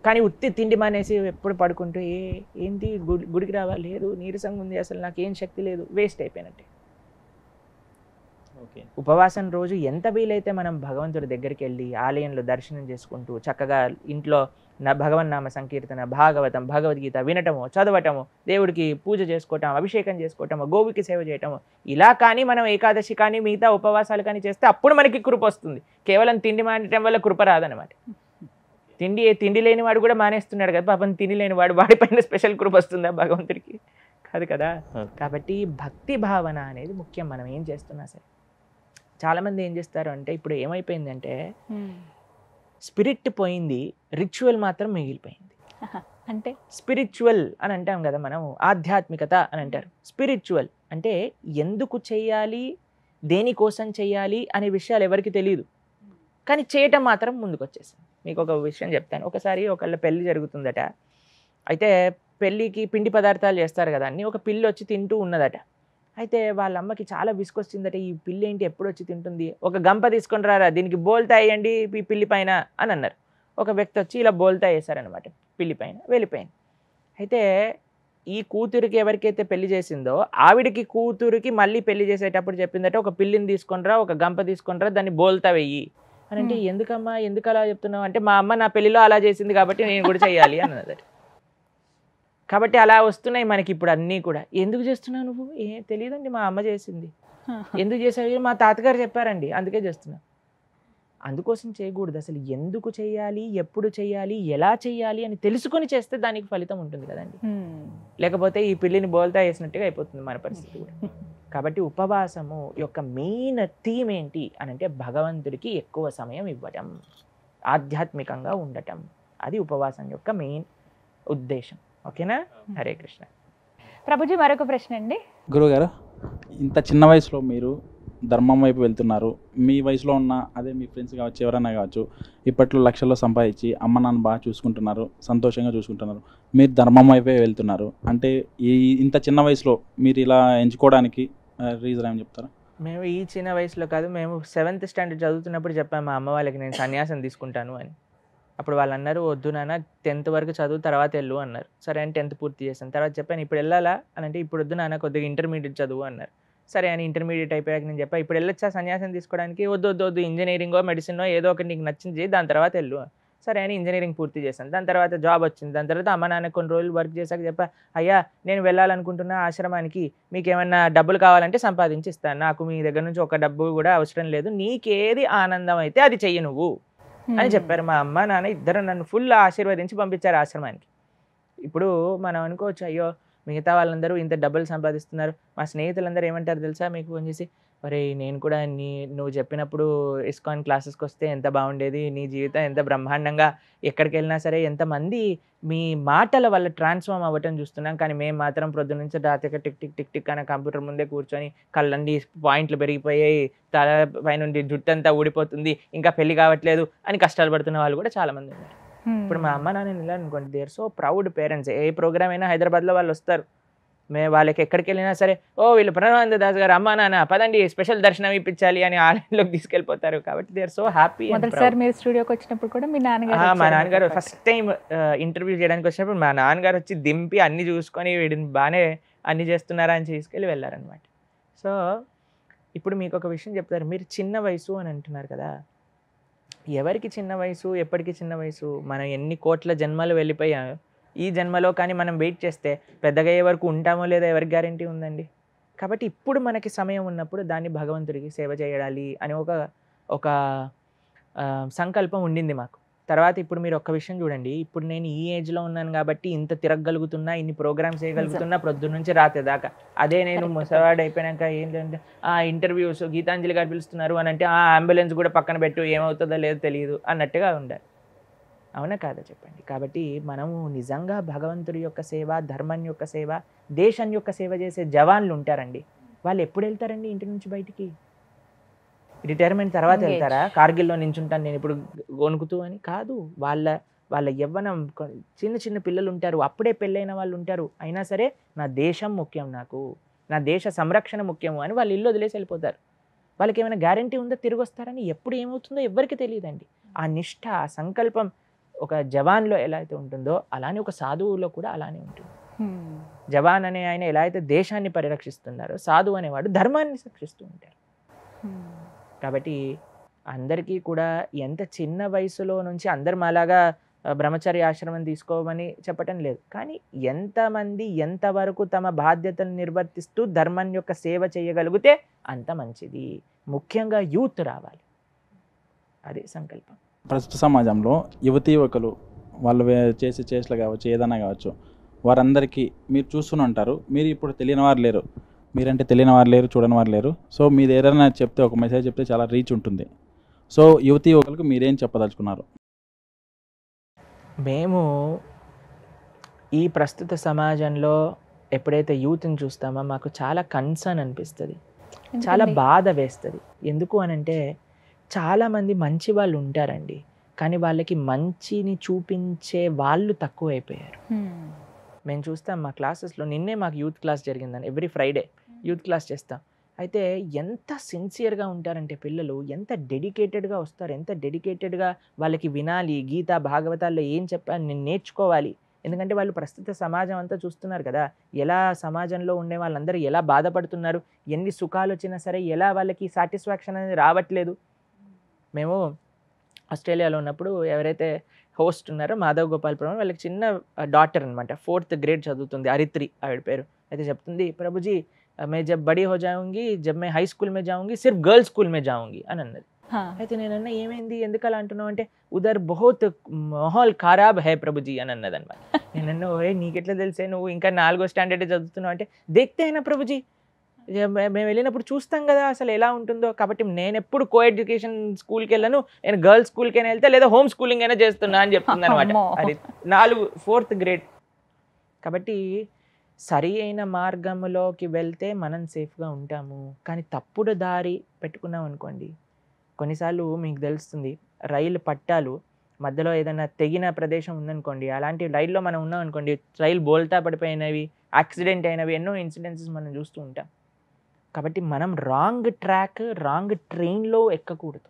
కానీ ఉత్తి తిండి మానేసి ఎప్పుడు పడుకుంటూ ఏంటి గుడికి రావా, లేదు నీరసంగా ఉంది, అసలు నాకేం శక్తి లేదు, వేస్ట్ అయిపోయినట్టే. ఉపవాసం రోజు ఎంత వీలైతే మనం భగవంతుడి దగ్గరికి వెళ్ళి ఆలయంలో దర్శనం చేసుకుంటూ చక్కగా ఇంట్లో భగవన్నామ సంకీర్తన, భాగవతం, భగవద్గీత వినటము, చదవటము, దేవుడికి పూజ చేసుకోవటం, అభిషేకం చేసుకోవటము, గోవుకి సేవ చేయటము, ఇలా కానీ మనం ఏకాదశి కానీ మిగతా ఉపవాసాలు కానీ చేస్తే అప్పుడు మనకి కృప వస్తుంది. కేవలం తిండి మానేయటం వల్ల కృప రాదనమాట. తిండి లేని వాడు కూడా మానేస్తున్నాడు కదా పాపం, తిండి లేని వాడిపైన స్పెషల్ కృప వస్తుందా భగవంతుడికి? కాదు కదా. కాబట్టి భక్తి భావన అనేది ముఖ్యం. మనం ఏం చేస్తున్నా సరే చాలామంది ఏం చేస్తారు అంటే, ఇప్పుడు ఏమైపోయిందంటే స్పిరిట్ పోయింది, రిచువల్ మాత్రం మిగిలిపోయింది. అంటే స్పిరిచువల్ అని అంటాం కదా మనం, ఆధ్యాత్మికత అని అంటారు. స్పిరిచువల్ అంటే ఎందుకు చేయాలి, దేనికోసం చేయాలి అనే విషయాలు ఎవరికి తెలియదు, కానీ చేయటం మాత్రం ముందుకు వచ్చేసింది. మీకు ఒక విషయం చెప్తాను. ఒకసారి ఒకళ్ళ పెళ్ళి జరుగుతుందట. అయితే పెళ్ళికి పిండి పదార్థాలు చేస్తారు కదా అన్నీ. ఒక పిల్లి వచ్చి తింటూ ఉన్నదట. అయితే వాళ్ళ అమ్మకి చాలా విసుకొచ్చిందట, ఈ పిల్లి ఏంటి ఎప్పుడు వచ్చి తింటుంది, ఒక గంప తీసుకొని రారా, దీనికి బోల్తా వేయండి ఈ పిల్లి పైన అని అన్నారు. ఒక వ్యక్తి వచ్చి ఇలా బోల్తా వేశారనమాట పిల్లి పైన, వెళ్ళిపోయింది. అయితే ఈ కూతురికి ఎవరికైతే పెళ్లి చేసిందో ఆవిడికి కూతురికి మళ్ళీ పెళ్లి చేసేటప్పుడు చెప్పిందట, ఒక పిల్లిని తీసుకొని రా, ఒక గంప తీసుకొని రా, దాన్ని బోల్తా వెయ్యి అని. అంటే ఎందుకమ్మా, ఎందుకు అలా చెప్తున్నావు అంటే, మా అమ్మ నా పెళ్లిలో అలా చేసింది కాబట్టి నేను కూడా చెయ్యాలి అన్నదట. కాబట్టి అలా వస్తున్నాయి మనకి ఇప్పుడు అన్నీ కూడా. ఎందుకు చేస్తున్నావు నువ్వు, తెలియదండి మా అమ్మ చేసింది. ఎందుకు చేసావు, మా తాతగారు చెప్పారండి అందుకే చేస్తున్నా. అందుకోసం చేయకూడదు. అసలు ఎందుకు చేయాలి, ఎప్పుడు చేయాలి, ఎలా చేయాలి అని తెలుసుకొని చేస్తే దానికి ఫలితం ఉంటుంది కదండి. లేకపోతే ఈ పిల్లిని బోల్తా వేసినట్టుగా అయిపోతుంది మన పరిస్థితి కూడా. కాబట్టి ఉపవాసము యొక్క మెయిన్ థీమ్ ఏంటి అని అంటే, భగవంతుడికి ఎక్కువ సమయం ఇవ్వటం, ఆధ్యాత్మికంగా ఉండటం. అది ఉపవాసం యొక్క మెయిన్ ఉద్దేశం. ఓకేనా? హరే కృష్ణ. ప్రభుజీ మరొక ప్రశ్న అండి. గురువుగారు, ఇంత చిన్న వయసులో మీరు ధర్మం వైపు వెళ్తున్నారు. మీ వయసులో ఉన్న అదే మీ ఫ్రెండ్స్ కావచ్చు, ఎవరైనా కావచ్చు, ఇప్పట్లో లక్షల్లో సంపాదించి అమ్మ నాన్న బాగా చూసుకుంటున్నారు, సంతోషంగా చూసుకుంటున్నారు. మీరు ధర్మం వైపే వెళ్తున్నారు అంటే ఇంత చిన్న వయసులో మీరు ఇలా ఎంచుకోవడానికి రీజన్ ఏమని చెప్తారా? మేము ఈ చిన్న వయసులో కాదు, మేము 7th స్టాండర్డ్ చదువుతున్నప్పుడు చెప్పాము మా అమ్మ వాళ్ళకి నేను సన్యాసం తీసుకుంటాను అని. అప్పుడు వాళ్ళు అన్నారు, వద్దు నాన్న 10th వరకు చదువు తర్వాత వెళ్ళు అన్నారు. సరే అని 10th పూర్తి చేశాను. తర్వాత చెప్పాను ఇప్పుడు వెళ్ళాలా అని అంటే, ఇప్పుడు వద్దు నాన్న కొద్దిగా ఇంటర్మీడియట్ చదువు అన్నారు. సరే అని ఇంటర్మీడియట్ అయిపోయాక నేను చెప్పా, ఇప్పుడు వెళ్ళొచ్చా సన్యాసం తీసుకోవడానికి, వద్దు ఇంజనీరింగో మెడిసినో ఏదో ఒకటి నీకు నచ్చింది దాని తర్వాత వెళ్ళు. సరే అని ఇంజనీరింగ్ పూర్తి చేశాను. దాని తర్వాత జాబ్ వచ్చింది. దాని తర్వాత అమ్మ నాన్న కొన్ని రోజులు వర్క్ చేశాక చెప్పా, అయ్యా నేను వెళ్ళాలనుకుంటున్న ఆశ్రమానికి, మీకు ఏమన్నా డబ్బులు కావాలంటే సంపాదించి ఇస్తాను, నాకు మీ దగ్గర నుంచి ఒక డబ్బు కూడా అవసరం లేదు, నీకేది ఆనందం అయితే అది చెయ్యి నువ్వు అని చెప్పారు. మా అమ్మ నాన్న ఇద్దరు నన్ను ఫుల్ ఆశీర్వదించి పంపించారు ఆశ్రమానికి. ఇప్పుడు మనం అనుకోవచ్చు, అయ్యో మిగతా వాళ్ళందరూ ఇంత డబ్బులు సంపాదిస్తున్నారు, మా స్నేహితులందరూ ఏమంటారు తెలుసా, మీకు ఫోన్ చేసి, మరి నేను కూడా నువ్వు చెప్పినప్పుడు ఇస్కాన్ క్లాసెస్కి వస్తే ఎంత బాగుండేది, నీ జీవితం ఎంత బ్రహ్మాండంగా, ఎక్కడికి వెళ్ళినా సరే ఎంతమంది మీ మాటల వల్ల ట్రాన్స్ఫార్మ్ అవ్వటం చూస్తున్నాం, కానీ మేము మాత్రం ప్రొద్దు నుంచి రాత్రిగా టిక్ టిక్ టిక్ టిక్ అనే కంప్యూటర్ ముందే కూర్చొని కళ్ళండి పాయింట్లు పెరిగిపోయాయి, తల పైనుండి జుట్టు అంతా ఊడిపోతుంది, ఇంకా పెళ్లి కావట్లేదు అని కష్టాలు పడుతున్న వాళ్ళు కూడా చాలామంది ఉన్నారు. ఇప్పుడు మా అమ్మ నాన్న ఇలా అనుకోండి, they are so proud parents. ఏ ప్రోగ్రామ్ అయినా హైదరాబాద్లో వాళ్ళు వస్తారు, వాళ్ళకి ఎక్కడికి వెళ్ళినా సరే, ఓ వీళ్ళు ప్రణవానంద దాస్ గారు అమ్మా నాన్న పదండి స్పెషల్ దర్శనం ఇప్పించాలి అని ఆలయంలోకి తీసుకెళ్ళిపోతారు. కాబట్టి దే ఆర్ సో హ్యాపీ. మొదటిసారి మీరు స్టూడియోకి వచ్చినప్పుడు కూడా మీ నాన్నగారు మా నాన్నగారు ఫస్ట్ టైం ఇంటర్వ్యూ చేయడానికి వచ్చినప్పుడు మా నాన్నగారు వచ్చి దింపి అన్ని చూసుకొని వీడిని బాగానే అన్ని చేస్తున్నారా అని తీసుకెళ్ళి వెళ్ళారనమాట. సో ఇప్పుడు మీకు ఒక విషయం చెప్తారు, మీరు చిన్న వయసు అని అంటున్నారు కదా, ఎవరికి చిన్న వయసు, ఎప్పటికీ చిన్న వయసు? మనం ఎన్ని కోట్ల జన్మలు వెళ్ళిపోయాం ఈ జన్మలో, కానీ మనం వెయిట్ చేస్తే పెద్దగా అయ్యే వరకు ఉంటామో లేదో ఎవరికి గ్యారంటీ ఉందండి. కాబట్టి ఇప్పుడు మనకి సమయం ఉన్నప్పుడు దాన్ని భగవంతుడికి సేవ చేయాలి అని ఒక సంకల్పం ఉండింది మాకు. తర్వాత ఇప్పుడు మీరు ఒక్క విషయం చూడండి, ఇప్పుడు నేను ఈ ఏజ్లో ఉన్నాను కాబట్టి ఇంత తిరగలుగుతున్నా, ఇన్ని ప్రోగ్రామ్స్ చేయగలుగుతున్నా ప్రొద్దున నుంచి రాత్రి దాకా. అదే నేను ముసవాడు అయిపోయాక ఏంటంటే ఇంటర్వ్యూస్ గీతాంజలి గారు పిలుస్తున్నారు అని అంటే అంబులెన్స్ కూడా పక్కన పెట్టు, ఏమవుతుందో లేదో తెలియదు అన్నట్టుగా ఉండాలి. అవునా కాదా చెప్పండి? కాబట్టి మనము నిజంగా భగవంతుడి యొక్క సేవ, ధర్మం యొక్క సేవ, దేశం యొక్క సేవ చేసే జవాన్లు ఉంటారండి. వాళ్ళు ఎప్పుడు వెళ్తారండి ఇంటి నుంచి బయటికి? రిటైర్మెంట్ తర్వాత వెళ్తారా? కార్గిల్లో నించుంటాను నేను ఇప్పుడు గొనుకుతూ అని కాదు. వాళ్ళ యవ్వనం, చిన్న చిన్న పిల్లలు ఉంటారు, అప్పుడే పెళ్ళైన వాళ్ళు ఉంటారు, అయినా సరే నా దేశం ముఖ్యం, నాకు నా దేశ సంరక్షణ ముఖ్యము అని వాళ్ళు ఇల్లు వదిలేసి వెళ్ళిపోతారు. వాళ్ళకి ఏమైనా గ్యారంటీ ఉందో తిరిగి వస్తారని? ఎప్పుడు ఏమవుతుందో ఎవరికి తెలియదండి. ఆ నిష్ఠ, ఆ సంకల్పం ఒక జవాన్లో ఎలా అయితే ఉంటుందో అలానే ఒక సాధువులో కూడా అలానే ఉంటుంది. జవాన్ అనే ఆయన ఎలా అయితే దేశాన్ని పరిరక్షిస్తున్నారో, సాధువు అనేవాడు ధర్మాన్ని రక్షిస్తూ ఉంటారు. కాబట్టి అందరికీ కూడా ఎంత చిన్న వయసులో నుంచి అందరు మాలాగా బ్రహ్మచర్య ఆశ్రమం తీసుకోమని చెప్పటం లేదు, కానీ ఎంతమంది ఎంతవరకు తమ బాధ్యతను నిర్వర్తిస్తూ ధర్మం యొక్క సేవ చేయగలిగితే అంత మంచిది. ముఖ్యంగా యూత్ రావాలి, అదే సంకల్పం. ప్రస్తుత సమాజంలో యువతీ యువకులు వాళ్ళు చేసే చేష్టలు కావచ్చు, ఏదైనా కావచ్చు, వారందరికీ మీరు చూస్తూనే ఉంటారు. మీరు ఇప్పుడు తెలియని వారు లేరు, మీరంటే తెలియని వారు లేరు, చూడని వారు లేరు. సో మీరు ఏదైనా చెప్తే, ఒక మెసేజ్ చెప్తే చాలా రీచ్ ఉంటుంది. సో యువతీ యువకులకు మీరేం చెప్పదలుచుకున్నారు? మేము ఈ ప్రస్తుత సమాజంలో ఎప్పుడైతే యూత్ని చూస్తామో మాకు చాలా కన్సర్న్ అనిపిస్తుంది, చాలా బాధ వేస్తుంది. ఎందుకు అనంటే చాలామంది మంచి వాళ్ళు ఉంటారండి, కానీ వాళ్ళకి మంచిని చూపించే వాళ్ళు తక్కువ అయిపోయారు. మేము చూస్తాం మా క్లాసెస్లో, నిన్నే మాకు యూత్ క్లాస్ జరిగిందని, ఎవ్రీ ఫ్రైడే యూత్ క్లాస్ చేస్తాం. అయితే ఎంత సిన్సియర్గా ఉంటారంటే పిల్లలు, ఎంత డెడికేటెడ్గా వస్తారు, ఎంత డెడికేటెడ్గా వాళ్ళకి వినాలి, గీత భాగవతాల్లో ఏం చెప్పాలి నేను నేర్చుకోవాలి. ఎందుకంటే వాళ్ళు ప్రస్తుత సమాజం అంతా చూస్తున్నారు కదా, ఎలా సమాజంలో ఉండే వాళ్ళందరూ ఎలా బాధపడుతున్నారు, ఎన్ని సుఖాలు వచ్చినా సరే ఎలా వాళ్ళకి సాటిస్ఫాక్షన్ అనేది రావట్లేదు. మేము ఆస్ట్రేలియాలో ఉన్నప్పుడు ఎవరైతే హోస్ట్ ఉన్నారో మాధవ్ గోపాల్పురం, వాళ్ళకి చిన్న డాటర్ అనమాట, 4th grade చదువుతుంది, అరిత్రి ఆవిడ పేరు. అయితే చెప్తుంది, ప్రభుజీ मैं जब बड़ी हो जाऊंगी, जब मैं हाई स्कूल में जाऊंगी, सिर्फ गर्ल्स स्कूल में जाऊंगी అని అన్నది. అయితే నేనన్నా ఏమైంది, ఎందుకు అలా అంటున్నావు అంటే, ఉదర్ బహుత్ మాహౌల్ ఖరాబ్ హై ప్రభుజీ అని అన్నది అనమాట. నేనన్నా ఓ నీకెట్లా తెలిసే, నువ్వు ఇంకా 4వ స్టాండర్డ్ చదువుతున్నావు అంటే, దేఖ్తే అయినా ప్రభుజీ, మేము వెళ్ళినప్పుడు చూస్తాం కదా అసలు ఎలా ఉంటుందో. కాబట్టి నేను ఎప్పుడు కో ఎడ్యుకేషన్ స్కూల్కి వెళ్ళను, నేను గర్ల్స్ స్కూల్కి అయినా వెళ్తే లేదా హోమ్ స్కూలింగ్ అయినా చేస్తున్నా అని చెప్తుంది అనమాట. అది 4th grade. కాబట్టి సరి అయిన మార్గంలోకి వెళ్తే మనం సేఫ్గా ఉంటాము, కానీ తప్పుడు దారి పెట్టుకున్నాం అనుకోండి, కొన్నిసార్లు మీకు తెలుస్తుంది, రైలు పట్టాలు మధ్యలో ఏదైనా తెగిన ప్రదేశం ఉందనుకోండి, అలాంటి రైల్లో మనం ఉన్నాం అనుకోండి, రైలు బోల్తా పడిపోయినవి, యాక్సిడెంట్ అయినవి ఎన్నో ఇన్సిడెన్సెస్ మనం చూస్తూ ఉంటాం. కాబట్టి మనం రాంగ్ ట్రాక్, రాంగ్ ట్రైన్లో ఎక్కకూడదు.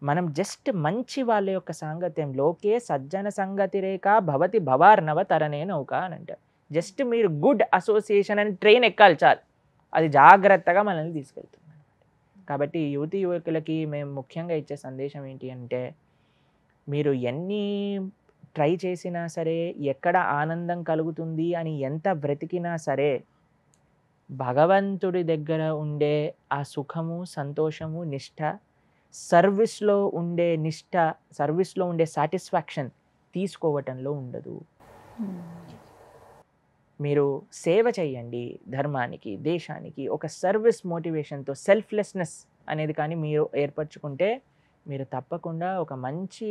మనం జస్ట్ మంచి వాళ్ళ యొక్క సాంగత్యంలోకే సజ్జన సంగతి రేఖ భవతి భవార్నవ తరణే నౌక అని అంటారు. జస్ట్ మీరు గుడ్ అసోసియేషన్ అని ట్రైన్ ఎక్కాలి చాలు, అది జాగ్రత్తగా మనల్ని తీసుకెళ్తుంది. కాబట్టి యువతి యువకులకి మేము ముఖ్యంగా ఇచ్చే సందేశం ఏంటి అంటే, మీరు ఎన్ని ట్రై చేసినా సరే, ఎక్కడ ఆనందం కలుగుతుంది అని ఎంత బ్రతికినా సరే, భగవంతుడి దగ్గర ఉండే ఆ సుఖము, సంతోషము, నిష్ఠ, సర్వీస్లో ఉండే నిష్ఠ, సర్వీస్లో ఉండే సాటిస్ఫాక్షన్ తీసుకోవటంలో ఉండదు. మీరు సేవ చేయండి ధర్మానికి, దేశానికి, ఒక సర్వీస్ మోటివేషన్తో, సెల్ఫ్లెస్నెస్ అనేది కానీ మీరు ఏర్పరచుకుంటే మీరు తప్పకుండా ఒక మంచి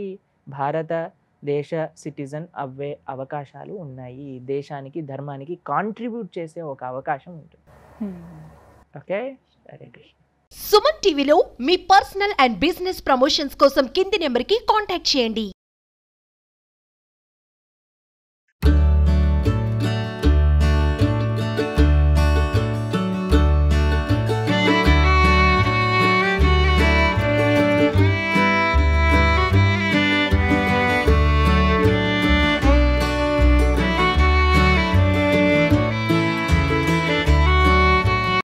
భారతదేశ సిటిజన్ అవ్వే అవకాశాలు ఉన్నాయి. దేశానికి, ధర్మానికి కాంట్రిబ్యూట్ చేసే ఒక అవకాశం ఉంటుంది. ఓకే, హరే కృష్ణ. సుమన్ టీవీలో మీ పర్సనల్ అండ్ బిజినెస్ ప్రమోషన్స్ కోసం కింది నెంబర్కి కాంటాక్ట్ చేయండి.